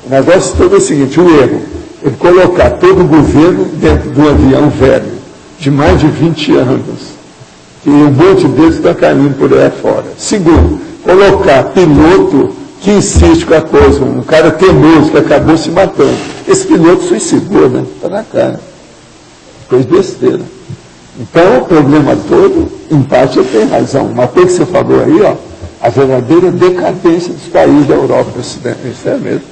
o negócio todo é o seguinte, o erro ele colocar todo o governo dentro de um avião velho, de mais de 20 anos, que um monte deles está caindo por aí fora. Segundo, colocar piloto que insiste com a coisa, um cara teimoso que acabou se matando. Esse piloto suicidou, né? Está na cara. Fez besteira. Então, o problema todo, em parte, ele tem razão. Uma coisa que você falou aí, ó, a verdadeira decadência dos países da Europa do Ocidente. Isso é mesmo.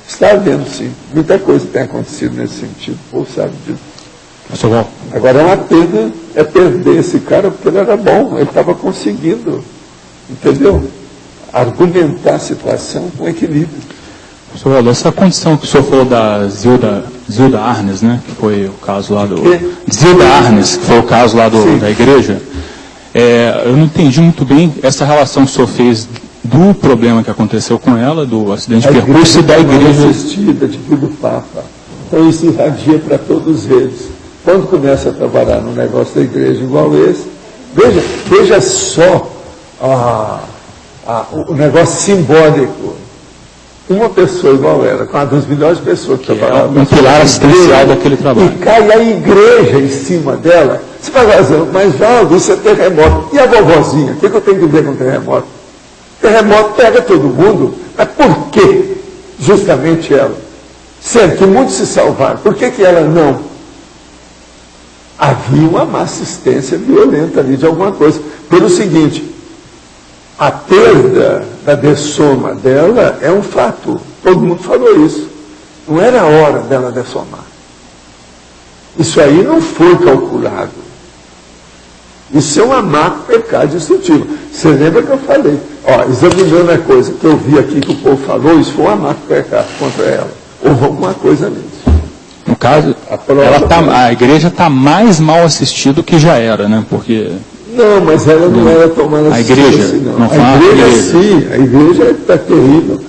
Está havendo, sim. Muita coisa tem acontecido nesse sentido. O povo sabe disso. Agora, é uma pena perder esse cara, porque ele era bom, ele estava conseguindo, entendeu? Argumentar a situação com equilíbrio. Professor Valdo, essa condição que o senhor falou da Zilda Arnes, né, que foi o caso lá do... Zilda Arnes, que foi o caso lá da igreja, eu não entendi muito bem essa relação que o senhor fez do problema que aconteceu com ela, do acidente de percurso e da igreja... assistida de do Papa. Então isso irradia para todos eles. Quando começa a trabalhar no negócio da igreja igual esse, veja só o negócio simbólico. Uma pessoa igual ela, uma das melhores pessoas que trabalhava. Um pilar assistencial daquele trabalho. E cai a igreja em cima dela. Você vai dizer, mas Valdo, isso é terremoto. E a vovozinha? O que eu tenho que ver com terremoto? Terremoto pega todo mundo. Mas por que justamente ela? Sendo que muitos se salvaram. Por que ela não? Havia uma má assistência violenta ali de alguma coisa. Pelo seguinte, a perda da dessoma dela é um fato. Todo mundo falou isso. Não era a hora dela dessomar. Isso aí não foi calculado. Isso é uma má pecado destrutivo. Você lembra que eu falei? Examinando a coisa que eu vi aqui que o povo falou, isso foi uma má pecado contra ela. Houve alguma coisa nisso. No caso, a igreja está mais mal assistida do que já era, né? Porque... Não, mas ela não era tomada a igreja, assim, não. Não A igreja sim, a igreja está terrível.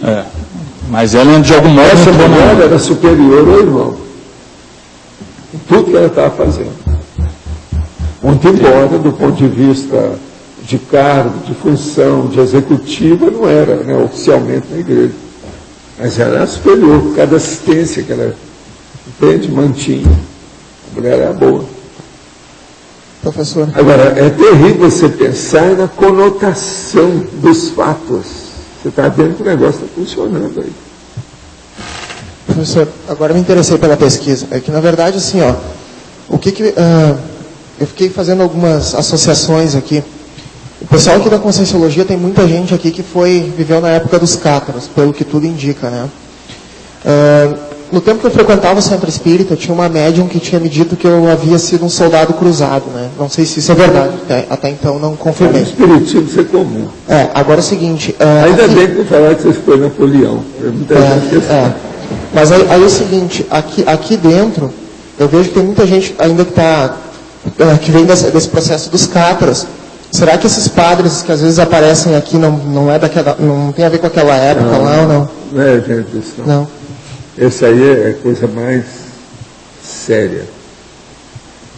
Mas ela, de algum modo, essa mulher era superior ao irmão. Em tudo que ela estava fazendo. Muito embora, do ponto de vista de cargo, de função, de executiva, não era, né, oficialmente na igreja. Mas ela era superior, por causa da assistência que ela, entende, mantinha. A mulher era boa. Professor. Agora, é terrível você pensar na conotação dos fatos. Você está vendo que o negócio está funcionando aí. Professor, agora eu me interessei pela pesquisa. É que, na verdade, assim, eu fiquei fazendo algumas associações aqui. O pessoal aqui da Conscienciologia tem muita gente aqui que viveu na época dos cátaros, pelo que tudo indica, né? No tempo que eu frequentava o Centro Espírita, tinha uma médium que tinha me dito que eu havia sido um soldado cruzado, né? Não sei se isso é verdade, até então não confirmei. O espiritismo isso é comum. Agora é o seguinte... Ainda bem que eu falar que você foi Napoleão. Mas aí é o seguinte, aqui dentro, eu vejo que tem muita gente ainda que vem desse processo dos cátaros. Será que esses padres que às vezes aparecem aqui não tem a ver com aquela época lá ou não? Não é, gente, isso não. Esse aí é a coisa mais séria.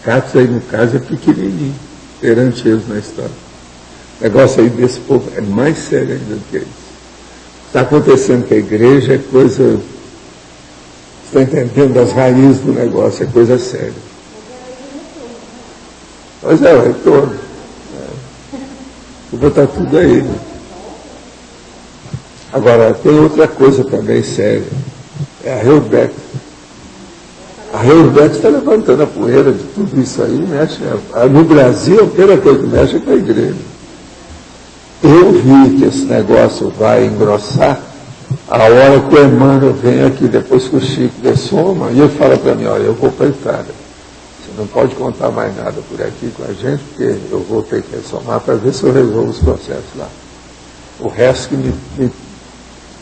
Cátaros aí, no caso, é pequenininho, perante eles na história. O negócio aí desse povo é mais sério ainda do que isso. Está acontecendo que a igreja é coisa... Está entendendo as raízes do negócio, é coisa séria. Pois é, o retorno. Vou botar tudo aí. Né? Agora, tem outra coisa também séria. É a Reurbeck. A Reurbeck está levantando a poeira de tudo isso aí. Mexe. No Brasil, a primeira coisa que mexe é com a igreja. Eu vi que esse negócio vai engrossar a hora que o Emmanuel vem aqui, depois que o Chico dessoma, e ele fala para mim, olha, eu vou para a Itália. Você não pode contar mais nada por aqui com a gente, porque eu vou ter que ressomar para ver se eu resolvo os processos lá. O resto que me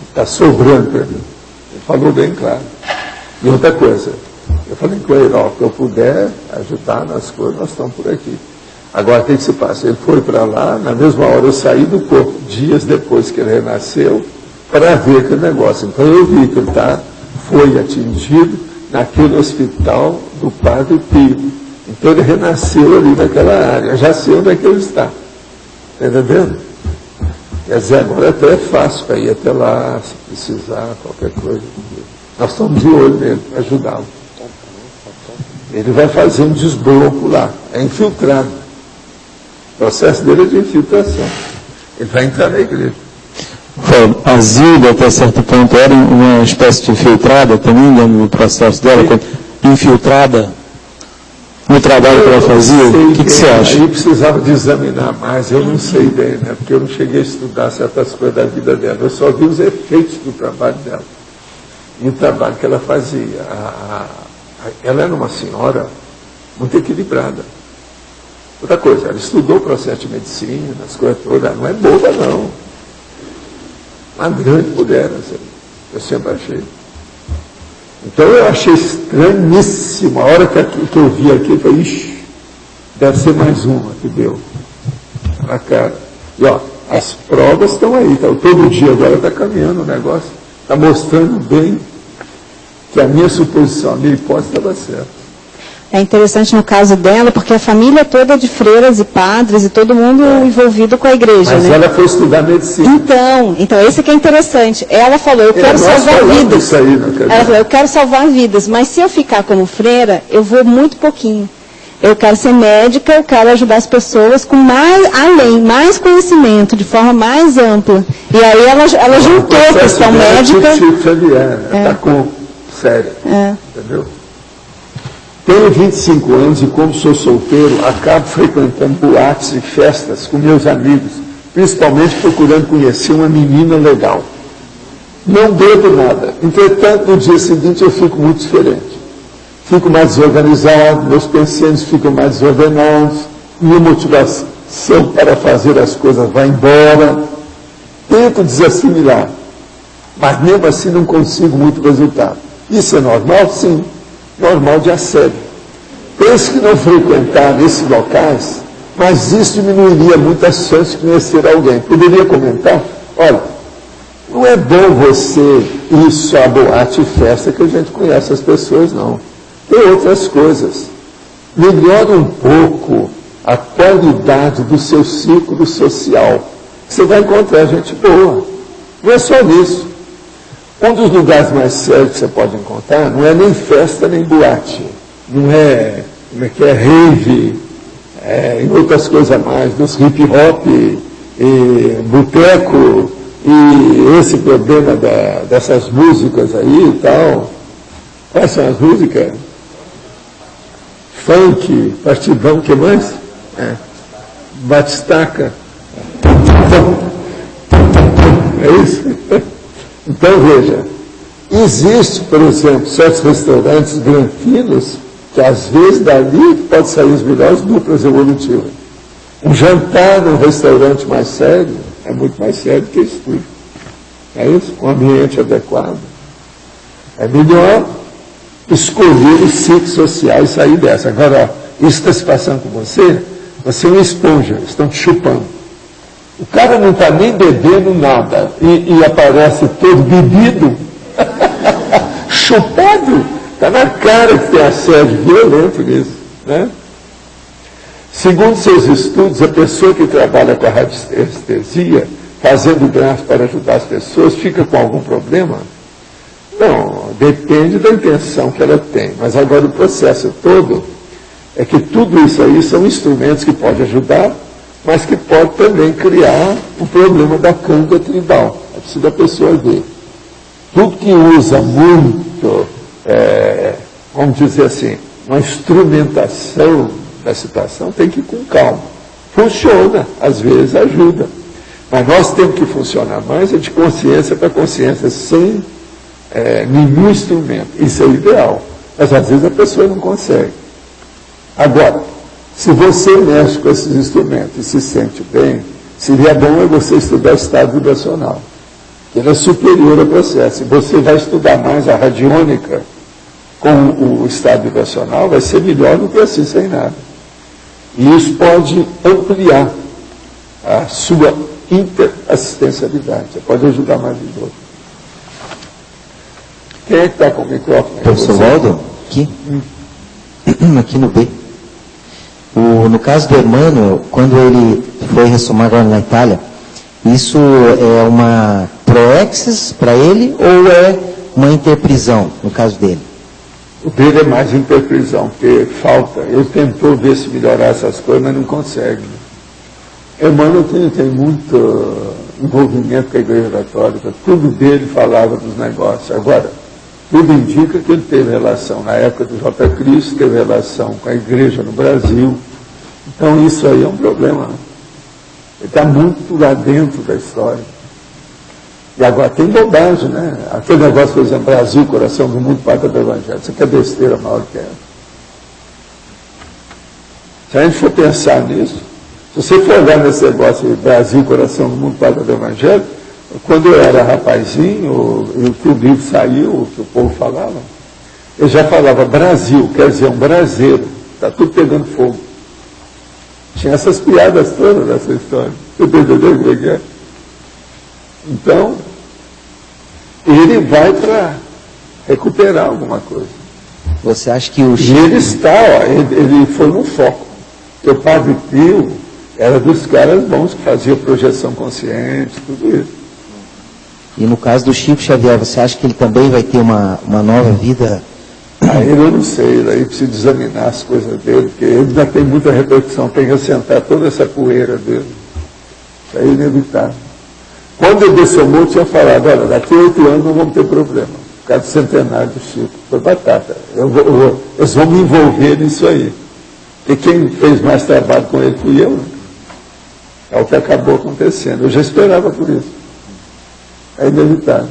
está sobrando para mim. Ele falou bem claro. E outra coisa, eu falei com ele, ó, que eu puder ajudar nas coisas, nós estamos por aqui. Agora, o que se passa? Ele foi para lá, na mesma hora eu saí do corpo, dias depois que ele renasceu, para ver aquele negócio. Então eu vi que ele foi atingido naquele hospital do Padre Pio. Então ele renasceu ali naquela área, já sei onde é que ele está. Está entendendo? Quer dizer, agora até é fácil para ir até lá, se precisar, qualquer coisa. Nós estamos de olho nele para ajudá-lo. Ele vai fazer um desbloco lá, é infiltrado. O processo dele é de infiltração. Ele vai entrar na igreja. A Zilda, até certo ponto, era uma espécie de infiltrada também dentro do processo dela, infiltrada no trabalho que ela fazia? O que você acha? Aí precisava de examinar mais, eu não sei bem, né? Porque eu não cheguei a estudar certas coisas da vida dela. Eu só vi os efeitos do trabalho dela. E o trabalho que ela fazia. Ela era uma senhora muito equilibrada. Outra coisa, ela estudou o processo de medicina, as coisas todas, ela não é boba, não. Uma grande mulher, assim, eu sempre achei. Então eu achei estranhíssimo. A hora que eu vi aqui, eu falei, ixi, deve ser mais uma que deu na cara. E ó, as provas estão aí, tá? Todo dia agora está caminhando o negócio, está mostrando bem que a minha suposição, a minha hipótese estava certa. É interessante no caso dela, porque a família toda é de freiras e padres e todo mundo envolvido com a igreja. Mas né? ela foi estudar medicina. Então esse que é interessante. Ela falou, eu quero salvar vidas. Isso aí, não, ela falou, eu quero salvar vidas, mas se eu ficar como freira, eu vou muito pouquinho. Eu quero ser médica, eu quero ajudar as pessoas com mais conhecimento, de forma mais ampla. E aí ela juntou a questão médica. Está com sério. Entendeu? Tenho 25 anos e, como sou solteiro, acabo frequentando boates e festas com meus amigos, principalmente procurando conhecer uma menina legal. Não bebo nada. Entretanto, no dia seguinte eu fico muito diferente. Fico mais desorganizado, meus pensamentos ficam mais desordenados, minha motivação para fazer as coisas vai embora. Tento desassimilar, mas mesmo assim não consigo muito resultado. Isso é normal? Sim. Normal de assédio. Penso que não frequentar esses locais, mas isso diminuiria muito as chances de conhecer alguém. Poderia comentar? Olha, não é bom você ir só a boate e festa que a gente conhece as pessoas, não. Tem outras coisas. Melhore um pouco a qualidade do seu círculo social. Você vai encontrar gente boa. Não é só nisso. Um dos lugares mais sérios que você pode encontrar não é nem festa nem boate, não é, como é que é, rave, e outras coisas mais, dos hip hop, e boteco, e esse problema dessas músicas aí e tal. Quais são as músicas? Funk, partidão, o que mais? Batistaca. É isso? Então, veja, existe, por exemplo, certos restaurantes granfinos que, às vezes, dali pode sair as melhores duplas evolutivas. Um jantar num restaurante mais sério é muito mais sério do que isso tudo. É isso? Um ambiente adequado. É melhor escolher os ciclos sociais e sair dessa. Agora, ó, isso está se passando com você, você é uma esponja, estão te chupando. O cara não está nem bebendo nada e aparece todo bebido, chupado. Está na cara que tem assédio violento nisso. Né? Segundo seus estudos, a pessoa que trabalha com a radiestesia, fazendo gráfico para ajudar as pessoas, fica com algum problema? Não, depende da intenção que ela tem. Mas agora o processo todo é que tudo isso aí são instrumentos que podem ajudar, mas que pode também criar o problema da canga tribal. É preciso a pessoa ver. Tudo que usa muito, vamos dizer assim, uma instrumentação da situação, tem que ir com calma. Funciona, às vezes ajuda. Mas nós temos que funcionar mais de consciência para consciência, sem nenhum instrumento. Isso é o ideal. Mas às vezes a pessoa não consegue. Agora, se você mexe com esses instrumentos e se sente bem, seria bom você estudar o estado vibracional. Ele é superior ao processo. Se você vai estudar mais a radiônica com o estado vibracional, vai ser melhor do que assim sem nada. E isso pode ampliar a sua interassistencialidade. Você pode ajudar mais os outros. Quem é que está com o microfone? Professor Waldo, aqui. Aqui no B. No caso do Emmanuel, quando ele foi ressumar agora na Itália, isso é uma proexis para ele ou é uma interprisão, no caso dele? O dele é mais interprisão, porque falta. Ele tentou ver se melhorar essas coisas, mas não consegue. Emmanuel tem muito envolvimento com a Igreja Católica, tudo dele falava dos negócios. Agora, tudo indica que ele teve relação, na época do J. Cristo, teve relação com a Igreja no Brasil. Então isso aí é um problema. Né? Ele está muito lá dentro da história. E agora tem bobagem, né? Aquele negócio, por exemplo, Brasil, coração do mundo, pátria do Evangelho. Isso aqui é besteira maior que essa. Se a gente for pensar nisso, se você for olhar nesse negócio de Brasil, coração do mundo, pátria do Evangelho, quando eu era rapazinho, e que o livro saiu, o que o povo falava, eu já falava Brasil, quer dizer, um braseiro, está tudo pegando fogo. Tinha essas piadas todas dessa história. Você entendeu como é que é? Então, ele vai para recuperar alguma coisa. Você acha que o Chico... E ele está, ó, ele foi no foco. Porque o Padre Pio era dos caras bons que fazia projeção consciente, tudo isso. E no caso do Chico Xavier, você acha que ele também vai ter uma nova vida? Aí eu não sei, aí preciso examinar as coisas dele, porque ele ainda tem muita repercussão, tem que assentar toda essa poeira dele. Isso aí é inevitável. Quando ele dessomou, eu tinha falado, olha, daqui a 8 anos não vamos ter problema. Por causa do centenário do Chico. Foi batata. Eles vão me envolver nisso aí. E quem fez mais trabalho com ele fui eu. Né? É o que acabou acontecendo. Eu já esperava por isso. É inevitável.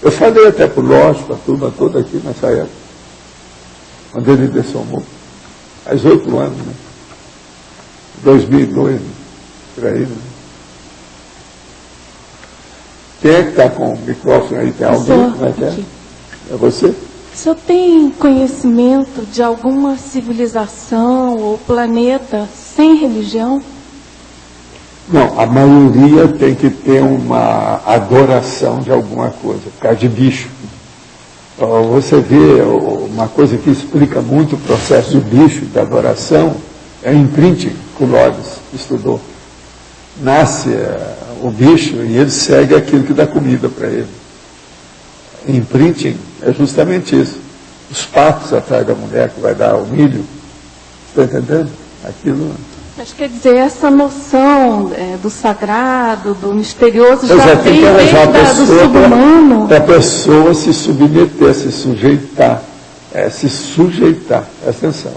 Eu falei até para o Lógico, para a turma toda aqui nessa época. Quando ele dessomou. Faz 8 anos, né? 2002, né? Por aí, né? Quem é que está com o microfone aí? Tem alguém? Como é que é? É você? O senhor tem conhecimento de alguma civilização ou planeta sem religião? Não, a maioria tem que ter uma adoração de alguma coisa, por causa de bicho. Você vê uma coisa que explica muito o processo de bicho, de adoração, é o imprinting que o Lores estudou. Nasce o bicho e ele segue aquilo que dá comida para ele. Imprinting é justamente isso. Os patos atrás da mulher que vai dar o milho. Está entendendo? Aquilo. Mas quer dizer, essa noção do sagrado, do misterioso, já vem do subhumano. Para a pessoa se submeter, se sujeitar. Se sujeitar. Presta atenção.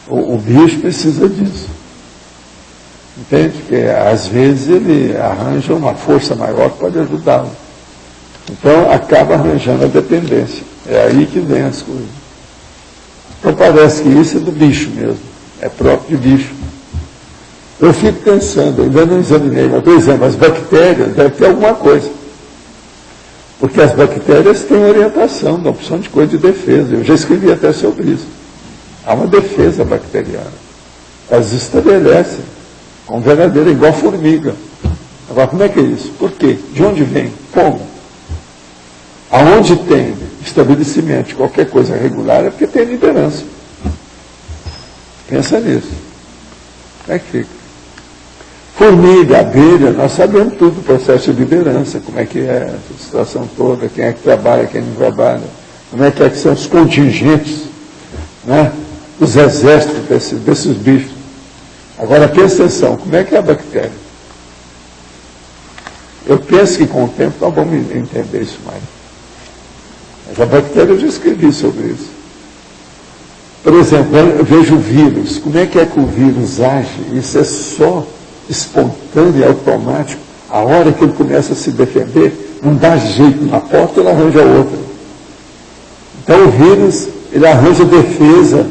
O bicho precisa disso. Entende? Porque às vezes ele arranja uma força maior que pode ajudá-lo. Então acaba arranjando a dependência. É aí que vem as coisas. Então parece que isso é do bicho mesmo. É próprio de bicho. Eu fico pensando, ainda não examinei, mas por exemplo, as bactérias devem ter alguma coisa. Porque as bactérias têm orientação, dão opção de coisa de defesa. Eu já escrevi até sobre isso. Há uma defesa bacteriana. Elas estabelecem. Com verdadeira, igual formiga. Agora, como é que é isso? Por quê? De onde vem? Como? Aonde tem estabelecimento de qualquer coisa regular é porque tem liderança. Pensa nisso. Como é que fica? Formiga, abelha, nós sabemos tudo do processo de liderança, como é que é a situação toda, quem é que trabalha, quem não trabalha, como é que são os contingentes, né? Os exércitos desses bichos. Agora, presta atenção, como é que é a bactéria? Eu penso que com o tempo nós vamos entender isso mais. Mas a bactéria, eu já escrevi sobre isso. Por exemplo, eu vejo o vírus. Como é que o vírus age? Isso é só espontâneo e automático. A hora que ele começa a se defender, não dá jeito na porta, ele arranja outra. Então o vírus, ele arranja defesa.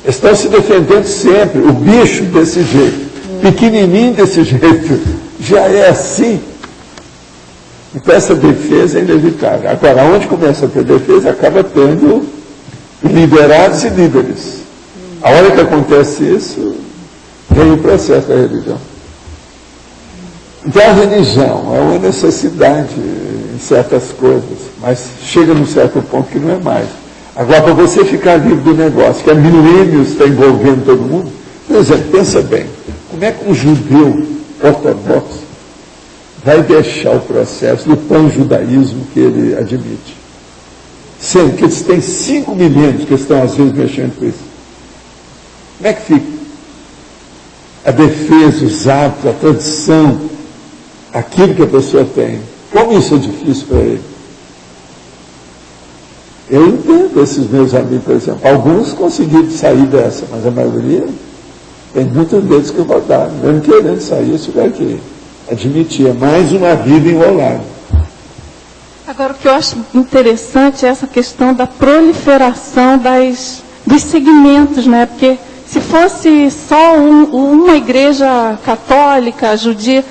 Estão se defendendo sempre. O bicho desse jeito, pequenininho desse jeito, já é assim. Então essa defesa é inevitável. Agora, onde começa a ter defesa, acaba tendo liderados e líderes. A hora que acontece isso, vem o processo da religião. Então a religião é uma necessidade em certas coisas, mas chega num certo ponto que não é mais. Agora, para você ficar livre do negócio, que há milênios está envolvendo todo mundo, por exemplo, pensa bem, como é que um judeu ortodoxo vai deixar o processo do pan-judaísmo que ele admite? Sendo que eles têm 5 milênios que estão, às vezes, mexendo com isso. Como é que fica? A defesa, os hábitos, a tradição, aquilo que a pessoa tem. Como isso é difícil para ele? Eu entendo esses meus amigos, por exemplo. Alguns conseguiram sair dessa, mas a maioria, tem muitos deles que voltaram. Mesmo querendo sair, eu tiver que admitir. É mais uma vida enrolada. Agora, o que eu acho interessante é essa questão da proliferação dos segmentos, né? Porque se fosse só uma igreja católica, judia,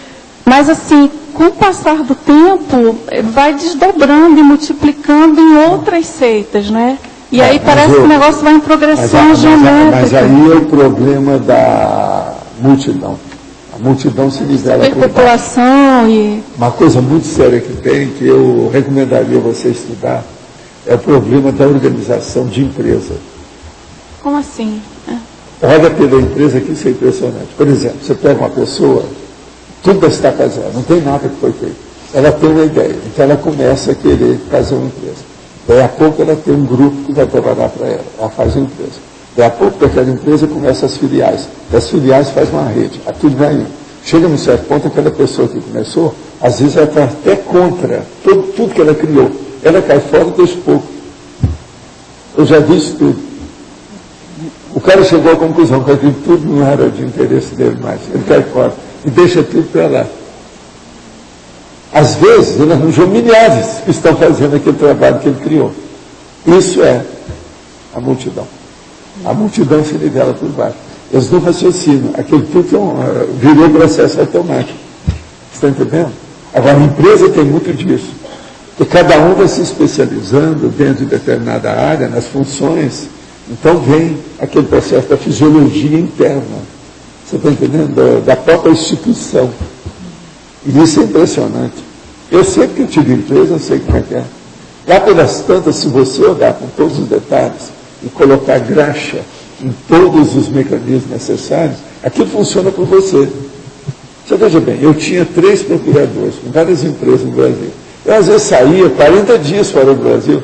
mas assim, com o passar do tempo, vai desdobrando e multiplicando em outras seitas, né? E aí parece que o negócio vai em progressão geométrica. Mas aí é o problema da multidão. A multidão se nivela por população e... Uma coisa muito séria que tem, que eu recomendaria você estudar, é o problema da organização de empresa. Como assim? Olha pela empresa que isso é impressionante. Por exemplo, você pega uma pessoa, tudo está casado, não tem nada que foi feito. Ela tem uma ideia, então ela começa a querer fazer uma empresa. Daí a pouco ela tem um grupo que vai trabalhar para ela, ela faz uma empresa. Daí a pouco daquela empresa começa as filiais. Das filiais faz uma rede, a tudo vai indo. Chega num certo ponto, aquela pessoa que começou, às vezes ela está até contra tudo que ela criou. Ela cai fora e deixa pouco. Eu já disse tudo. O cara chegou à conclusão que aquilo tudo não era de interesse dele mais. Ele cai fora e deixa tudo para lá. Às vezes, ele arranjou milhares que estão fazendo aquele trabalho que ele criou. Isso é a multidão. A multidão se nivela por baixo. Eles não raciocinam. Aquele tudo virou processo automático. Está entendendo? Agora, a empresa tem muito disso. E cada um vai se especializando dentro de determinada área, nas funções. Então vem aquele processo da fisiologia interna. Você está entendendo? Da própria instituição. E isso é impressionante. Eu sei que eu tive empresa, eu sei como é que é. Lá pelas tantas, se você olhar com todos os detalhes e colocar graxa em todos os mecanismos necessários, aquilo funciona por você. Você veja bem, eu tinha 3 procuradores com várias empresas no Brasil. Eu às vezes saía 40 dias fora do Brasil.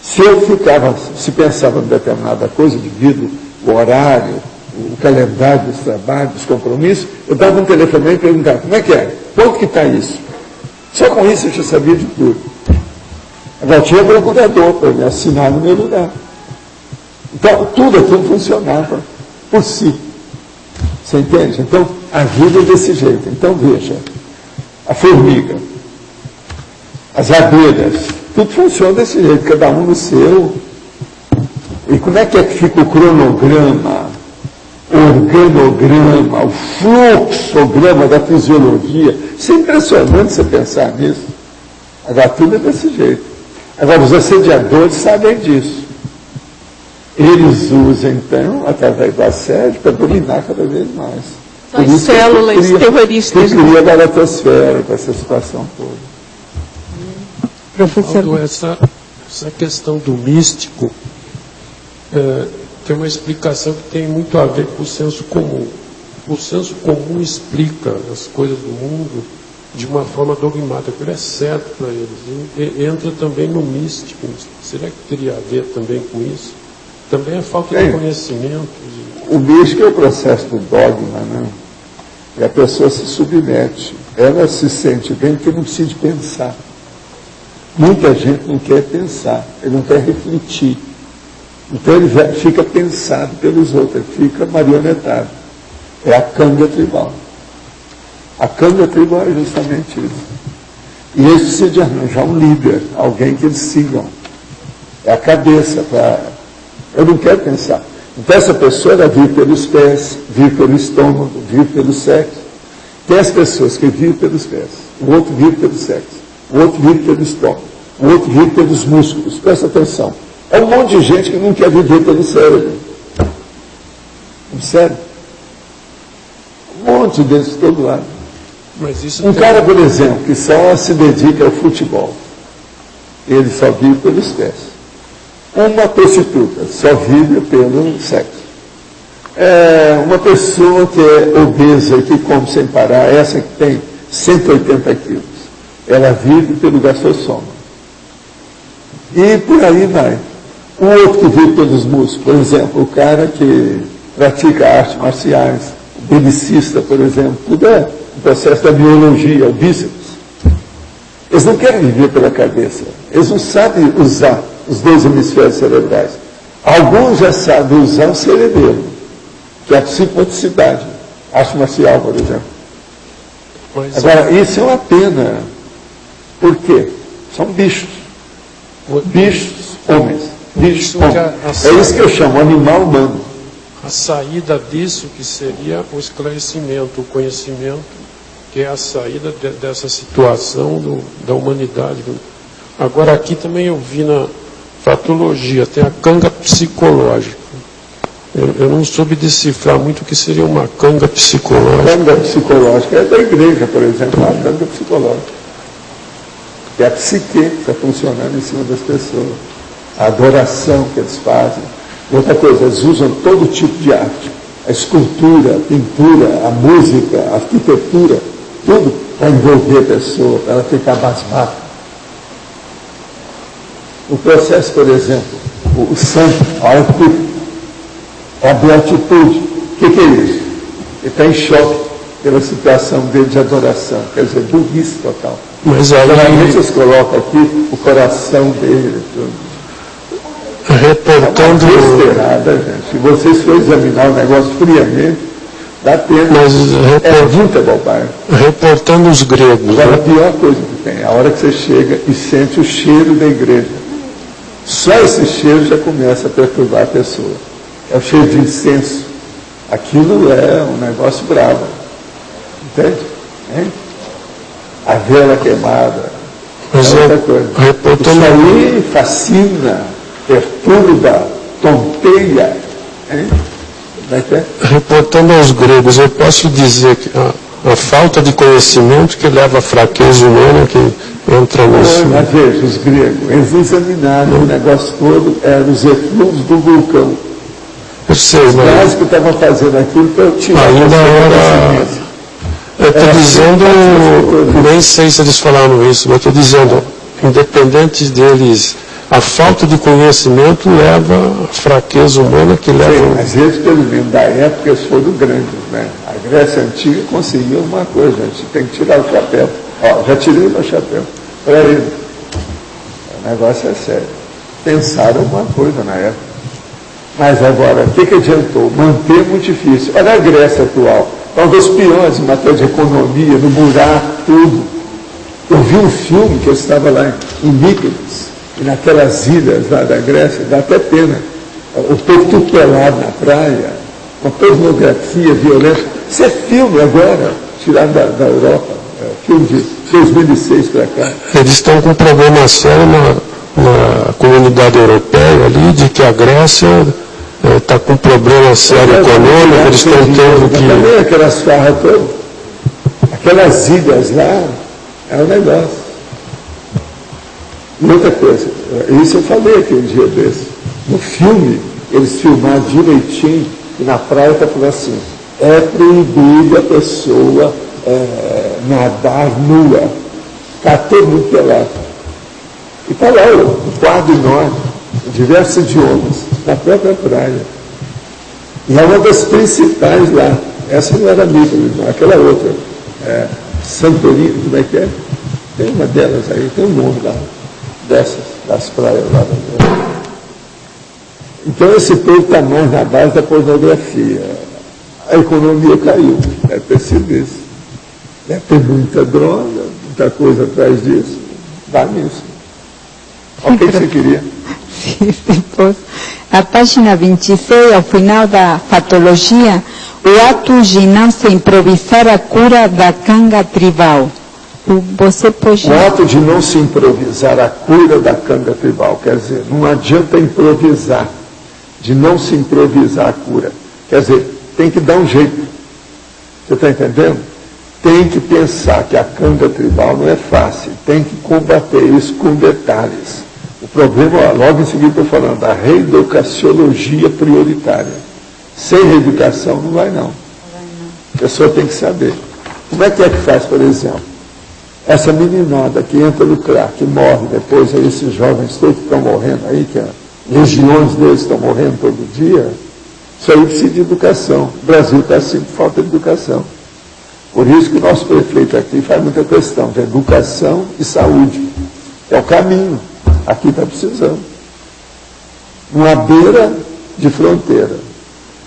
Se pensava em determinada coisa, devido ao horário, o calendário dos trabalhos, dos compromissos, eu dava um telefone e perguntava, como é que é? Quanto que está isso? Só com isso eu já sabia de tudo. Agora tinha procurador para me assinar no meu lugar. Então, tudo aquilo funcionava por si. Você entende? Então, a vida é desse jeito. Então, veja, a formiga, as abelhas, tudo funciona desse jeito, cada um no seu. E como é que fica o cronograma, o organograma, o fluxograma da fisiologia? Isso é impressionante você pensar nisso. Agora, tudo é desse jeito. Agora, os assediadores sabem disso. Eles usam, então, através do assédio, para dominar cada vez mais. São as células terroristas. Que cria a galatosfera com essa situação toda. Professor, Aldo, essa questão do místico tem uma explicação que tem muito a ver com o senso comum. O senso comum explica as coisas do mundo de uma forma dogmática, ele é certo para eles. E entra também no místico. Será que teria a ver também com isso? Também é falta de conhecimento. O místico é o processo do dogma, né? E a pessoa se submete. Ela se sente bem porque não precisa de pensar. Muita gente não quer pensar, ele não quer refletir. Então ele fica pensado pelos outros, ele fica marionetado. É a canga tribal. A canga tribal é justamente isso. E eles precisam de arranjar um líder, alguém que eles sigam. É a cabeça para... Eu não quero pensar. Então essa pessoa ela vive pelos pés, vive pelo estômago, vive pelo sexo. Tem as pessoas que vivem pelos pés, o outro vive pelo sexo, o outro vive pelo estômago, o outro vive pelos músculos. Presta atenção. É um monte de gente que não quer viver pelo cérebro. Sério? Um monte deles de todo lado. Um cara, por exemplo, que só se dedica ao futebol. Ele só vive pelos pés. Uma prostituta só vive pelo sexo. Uma pessoa que é obesa e que come sem parar, essa que tem 180 quilos. Ela vive pelo gastrosoma. E por aí vai. O outro que vive pelos músculos, por exemplo, o cara que pratica artes marciais, o belicista, por exemplo, tudo é um processo da biologia, o bíceps. Eles não querem viver pela cabeça. Eles não sabem usar os dois hemisférios cerebrais. Alguns já sabem usar o cerebelo, que é a psicomotricidade, arte marcial, por exemplo. Agora, isso é uma pena. Por quê? São bichos. Bichos, homens. Bichos, homens. É isso que eu chamo, animal humano. A saída disso que seria o esclarecimento, o conhecimento, que é a saída dessa situação da humanidade. Agora aqui também eu vi na patologia, tem a canga psicológica. Eu não soube decifrar muito o que seria uma canga psicológica. A canga psicológica é da igreja, por exemplo, a canga psicológica. É a psique que está funcionando em cima das pessoas. A adoração que eles fazem. Outra coisa, eles usam todo tipo de arte. A escultura, a pintura, a música, a arquitetura, tudo para envolver a pessoa, para ela ficar abasmada. O processo, por exemplo, o santo, a hora que a beatitude, o que é isso? Ele está em choque pela situação dele de adoração, quer dizer, burrice total. Mas aí vocês colocam aqui o coração dele, tudo. Reportando. Gente. Se vocês forem examinar o negócio friamente, dá pena. Mas é muita bobagem. Reportando os gregos. Agora, a pior coisa que tem, a hora que você chega e sente o cheiro da igreja. Só esse cheiro já começa a perturbar a pessoa. É o cheiro de incenso. Aquilo é um negócio bravo. Entende? Hein? A vela queimada. Mas é outra coisa. Reportando... Isso aí fascina, perturba, tonteia. Hein? Como é que é? Reportando aos gregos, eu posso dizer que a falta de conhecimento que leva à fraqueza humana que entra nisso. Mas veja, os gregos, eles examinaram o negócio todo, eram os efluves do vulcão. Eu sei, os gases que estavam fazendo aquilo para tirar ainda era. Eu estou dizendo, nem sei se eles falaram isso, mas estou dizendo, independente deles, a falta de conhecimento leva à fraqueza humana que leva... Sim, mas eles, pelo menos da época, eles foram grandes, né? A Grécia Antiga conseguiu uma coisa, a gente tem que tirar o chapéu. Ó, já tirei o meu chapéu para ele. O negócio é sério. Pensaram uma coisa na época. Mas agora, o que adiantou? Manter é muito difícil. Olha a Grécia atual. É um dos piores em matéria de economia, no buraco, tudo. Eu vi um filme que eu estava lá em Mykonos, e naquelas ilhas lá da Grécia, dá até pena. O povo tudo pelado na praia, uma pornografia violenta. Isso é filme agora, tirado da Europa, filme de 2006 para cá. Eles estão com um problema sério na comunidade europeia ali, de que a Grécia está com um problema sério econômico, eles estão tendo que... Também aquelas farras todas, aquelas ilhas lá, é um negócio. E outra coisa, isso eu falei aquele dia desse. No filme, eles filmaram direitinho, e na praia está falando assim, é proibido a pessoa nadar nua. Está todo mundo pelado. E está lá o quadro enorme, diversos idiomas, na própria praia. E é uma das principais lá. Essa não era Mykonos, aquela outra. Santorini, como é que é? Tem uma delas aí, tem um nome lá, dessas, das praias lá. Então esse povo está mais na base da pornografia. A economia caiu, deve ter sido isso. Deve ter muita droga, muita coisa atrás disso. Dá nisso. O que você queria? Sim, depois. A página 26, ao final da patologia, o ato de não se improvisar a cura da canga tribal. Você pode... O ato de não se improvisar a cura da canga tribal, quer dizer, não adianta improvisar, de não se improvisar a cura. Quer dizer, tem que dar um jeito. Você está entendendo? Tem que pensar que a canga tribal não é fácil, tem que combater isso com detalhes. O problema, logo em seguida estou falando, da reeducaciologia prioritária. Sem reeducação não vai não. A pessoa tem que saber. Como é que faz, por exemplo? Essa meninada que entra no crack, que morre depois, aí esses jovens todos que estão morrendo aí, que legiões deles estão morrendo todo dia, isso aí precisa de educação. O Brasil está assim por falta de educação. Por isso que o nosso prefeito aqui faz muita questão de educação e saúde. É o caminho. Aqui está precisando. Uma beira de fronteira,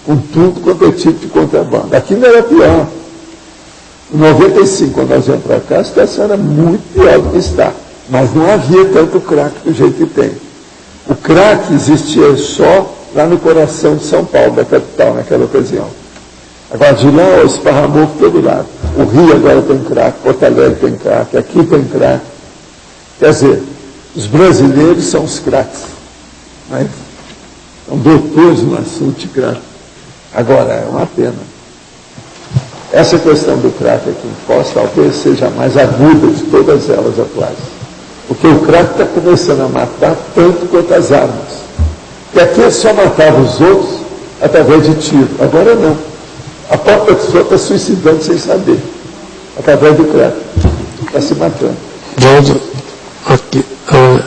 com tudo quanto é tipo de contrabando. Aqui não era pior. Em 95, quando nós viemos para cá, a situação era muito pior do que está. Mas não havia tanto crack do jeito que tem. O crack existia só lá no coração de São Paulo, da capital, naquela ocasião. Agora, de lá, esparramou por todo lado. O Rio agora tem crack, Porto Alegre tem crack, aqui tem crack. Quer dizer, os brasileiros são os craques. Mas são doutores no assunto de crack. Agora, é uma pena. Essa questão do crack aqui em Foz talvez seja a mais aguda de todas elas atuais. Porque o crack está começando a matar tanto quanto as armas. E aqui só matava os outros através de tiro. Agora não. A própria pessoa está suicidando sem saber. Através do crack. Está se matando. Aqui,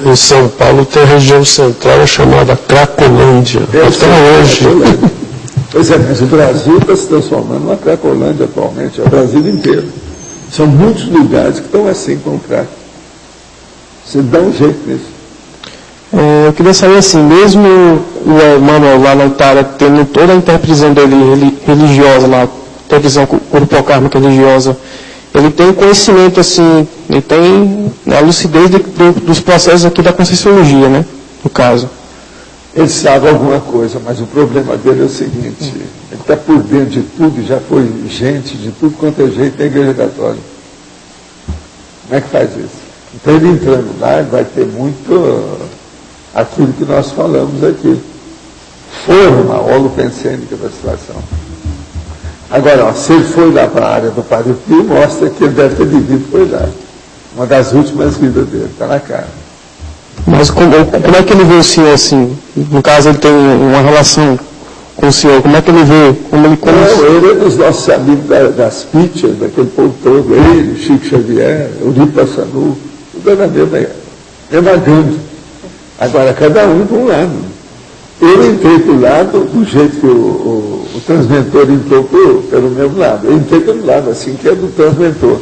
em São Paulo tem a região central chamada Cracolândia. Até hoje. Pois é, mas o Brasil está se transformando numa Cracolândia atualmente, é o Brasil inteiro. São muitos lugares que estão assim com o crack. Você dá um jeito nisso. Eu queria saber assim, mesmo o Emmanuel lá na Itália, tendo toda a interpretação dele religiosa lá, interpretação corpo-kármica religiosa, ele tem conhecimento assim, ele tem a lucidez dos processos aqui da Conscienciologia, né, no caso. Ele sabe alguma coisa, mas o problema dele é o seguinte, ele está por dentro de tudo, já foi gente de tudo quanto é jeito na Igreja Católica. Como é que faz isso? Então ele entrando lá, ele vai ter muito aquilo que nós falamos aqui. Forma holopensênica da situação. Agora, se ele foi lá para a área do Padre Pio, mostra que ele deve ter vivido por lá. Uma das últimas vidas dele, está na cara. Mas como é que ele vê o senhor assim? No caso, ele tem uma relação com o senhor. Como é que ele vê? Ele é dos nossos amigos das pitchers, daquele povo todo. Ele, Chico Xavier, Eurico Passanu, tudo é na mesma gangue. Agora, cada um de um lado. Eu entrei para o lado do jeito que o transmentor entrou pelo mesmo lado. Eu entrei pelo lado, assim, que é do transmentor,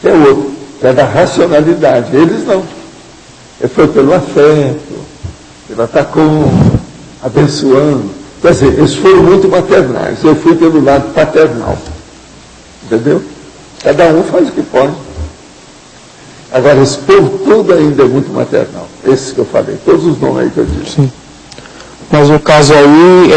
que é outro, que é da racionalidade. Eles não. Ele foi pelo afeto, pelo atacou, abençoando. Quer dizer, eles foram muito maternais. Eu fui pelo lado paternal. Entendeu? Cada um faz o que pode. Agora, esse povo todo ainda é muito maternal. Esses que eu falei, todos os nomes aí que eu disse. Sim. Mas no caso aí,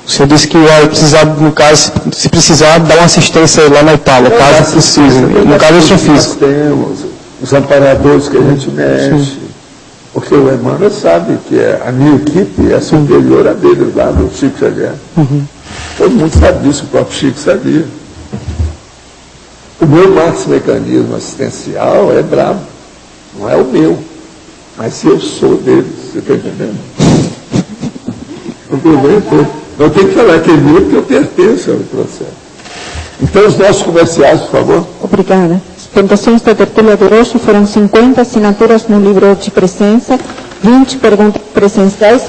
o senhor disse que vai precisar, no caso, se precisar, dar uma assistência lá na Itália, caso precise. No caso, eu sou físico. Nós temos os amparadores que a gente mexe. Sim. Porque o Emmanuel sabe que a minha equipe é superior a deles lá, do Chico Xavier. Todo mundo sabe disso, o próprio Chico sabia. O meu mecanismo assistencial é brabo, não é o meu, mas eu sou deles, você está entendendo? O problema é todo. Eu tenho que falar que é meu porque eu pertenço ao processo. Então, os nossos comerciais, por favor. Obrigada. As presentações da tertúlia de hoje foram 50 assinaturas no livro de presença, 20 perguntas presenciais,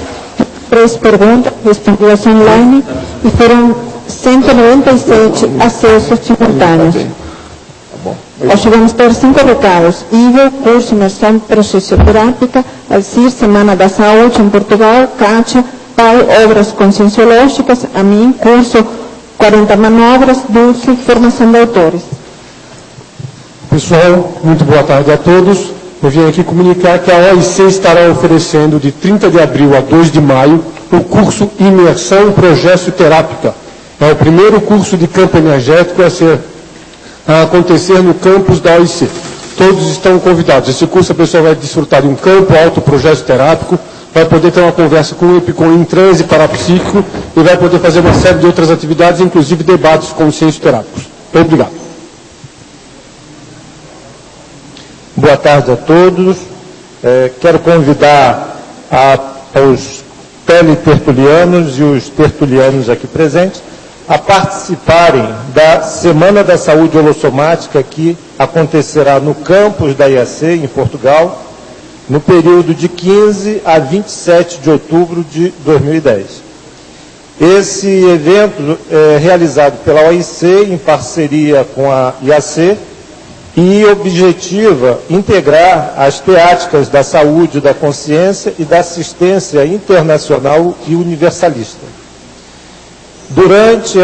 3 perguntas respondidas online e foram 197 acessos simultâneos. Hoje vamos ter 5 recados. IVO, curso imersão processioterápica, ALCIR, Semana da Saúde em Portugal, CATIA, PAI, obras conscienciológicas, a mim, curso 40 manobras, Dulce, formação de autores. Pessoal, muito boa tarde a todos. Eu vim aqui comunicar que a OIC estará oferecendo de 30 de abril a 2 de maio o curso Imersão Processioterápica. É o primeiro curso de campo energético a acontecer no campus da OIC. Todos estão convidados. Esse curso a pessoa vai desfrutar de um campo autoprojeto-terápico, vai poder ter uma conversa com o EPICOM em transe parapsíquico e vai poder fazer uma série de outras atividades, inclusive debates consciencioterápicos. Obrigado. Boa tarde a todos. Quero convidar os teletertulianos e os tertulianos aqui presentes a participarem da Semana da Saúde Holossomática, que acontecerá no campus da IAC, em Portugal, no período de 15 a 27 de outubro de 2010. Esse evento é realizado pela OIC em parceria com a IAC e objetiva integrar as temáticas da saúde, da consciência e da assistência internacional e universalista. Durante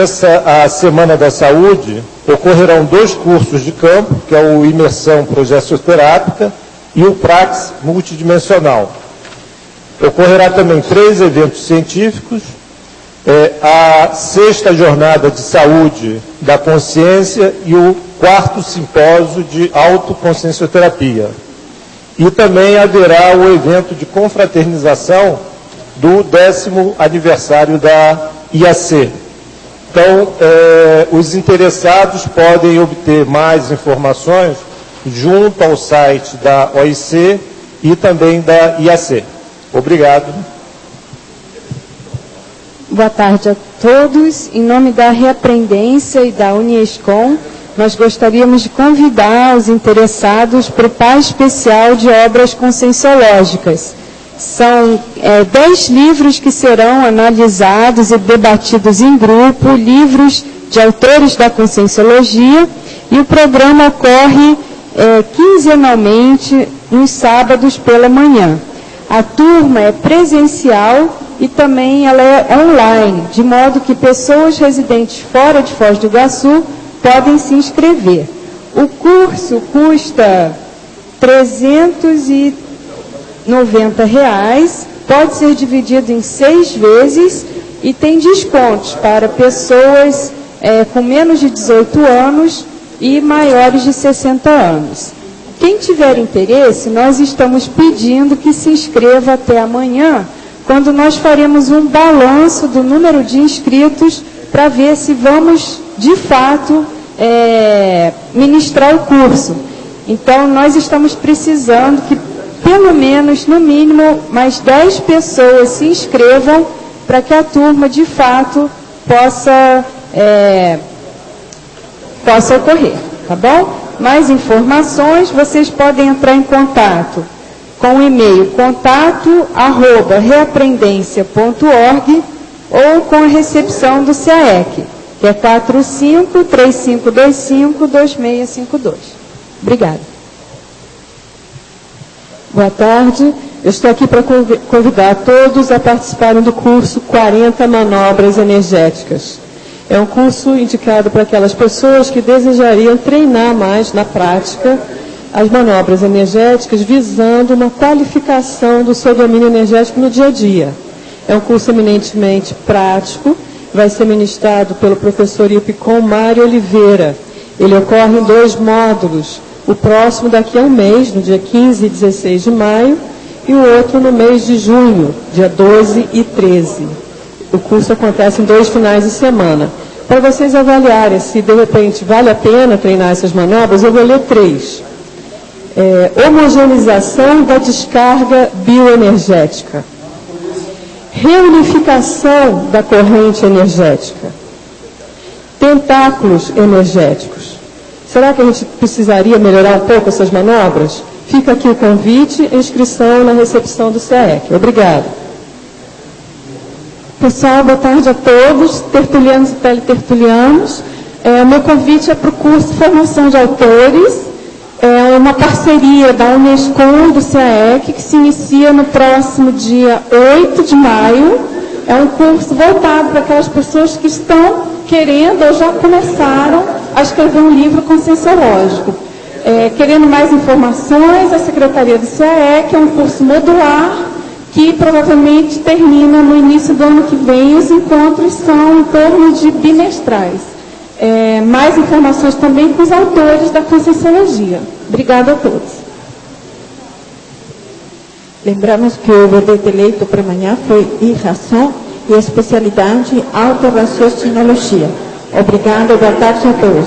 a Semana da Saúde, ocorrerão 2 cursos de campo, que é o Imersão Progessoterápica e o Praxis Multidimensional. Ocorrerá também 3 eventos científicos, a 6ª Jornada de Saúde da Consciência e o 4º Simpósio de Autoconsciencioterapia. E também haverá o evento de confraternização do 10º aniversário da IAC. Então, os interessados podem obter mais informações junto ao site da OIC e também da IAC. Obrigado. Boa tarde a todos. Em nome da Reaprendência e da Uniescom, nós gostaríamos de convidar os interessados para o par especial de obras conscienciológicas. São 10 livros que serão analisados e debatidos em grupo, livros de autores da Conscienciologia, e o programa ocorre quinzenalmente, nos sábados pela manhã. A turma é presencial e também ela é online, de modo que pessoas residentes fora de Foz do Iguaçu podem se inscrever. O curso custa R$ 390, pode ser dividido em 6 vezes e tem descontos para pessoas com menos de 18 anos e maiores de 60 anos. Quem tiver interesse, nós estamos pedindo que se inscreva até amanhã, quando nós faremos um balanço do número de inscritos para ver se vamos, de fato, ministrar o curso. Então, nós estamos precisando que, pelo menos, no mínimo, mais 10 pessoas se inscrevam para que a turma, de fato, possa ocorrer, tá bom? Mais informações, vocês podem entrar em contato com o e-mail contato@reaprendência.org ou com a recepção do CAEC, que é 45-3525-2652. Obrigada. Boa tarde. Eu estou aqui para convidar todos a participarem do curso 40 Manobras Energéticas. É um curso indicado para aquelas pessoas que desejariam treinar mais na prática as manobras energéticas, visando uma qualificação do seu domínio energético no dia a dia. É um curso eminentemente prático, vai ser ministrado pelo professor Ipicom Mário Oliveira. Ele ocorre em 2 módulos, o próximo daqui a um mês, no dia 15 e 16 de maio, e o outro no mês de junho, dia 12 e 13. O curso acontece em 2 finais de semana. Para vocês avaliarem se, de repente, vale a pena treinar essas manobras, eu vou ler 3. Homogeneização da descarga bioenergética. Reunificação da corrente energética. Tentáculos energéticos. Será que a gente precisaria melhorar um pouco essas manobras? Fica aqui o convite e inscrição na recepção do CAEC. Obrigada. Pessoal, boa tarde a todos, tertulianos e teletertulianos. O meu convite é para o curso Formação de Autores. É uma parceria da Unescom e do CAEC, que se inicia no próximo dia 8 de maio. É um curso voltado para aquelas pessoas que estão querendo ou já começaram a escrever um livro conscienciológico. Querendo mais informações, a Secretaria do CAEC é um curso modular que provavelmente termina no início do ano que vem. Os encontros são em torno de bimestrais. Mais informações também com os autores da Conscienciologia. Obrigada a todos. Lembramos que o verbete eleito para amanhã foi irração e a especialidade autorraciocinologia. Obrigada, boa tarde a todos.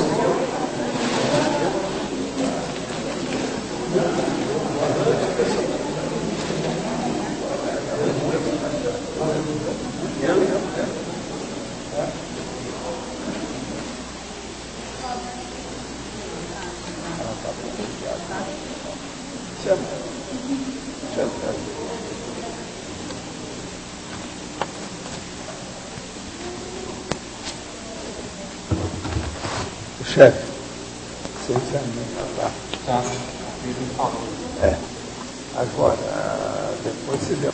O chefe, você examina lá. Tá. Agora, depois se deu.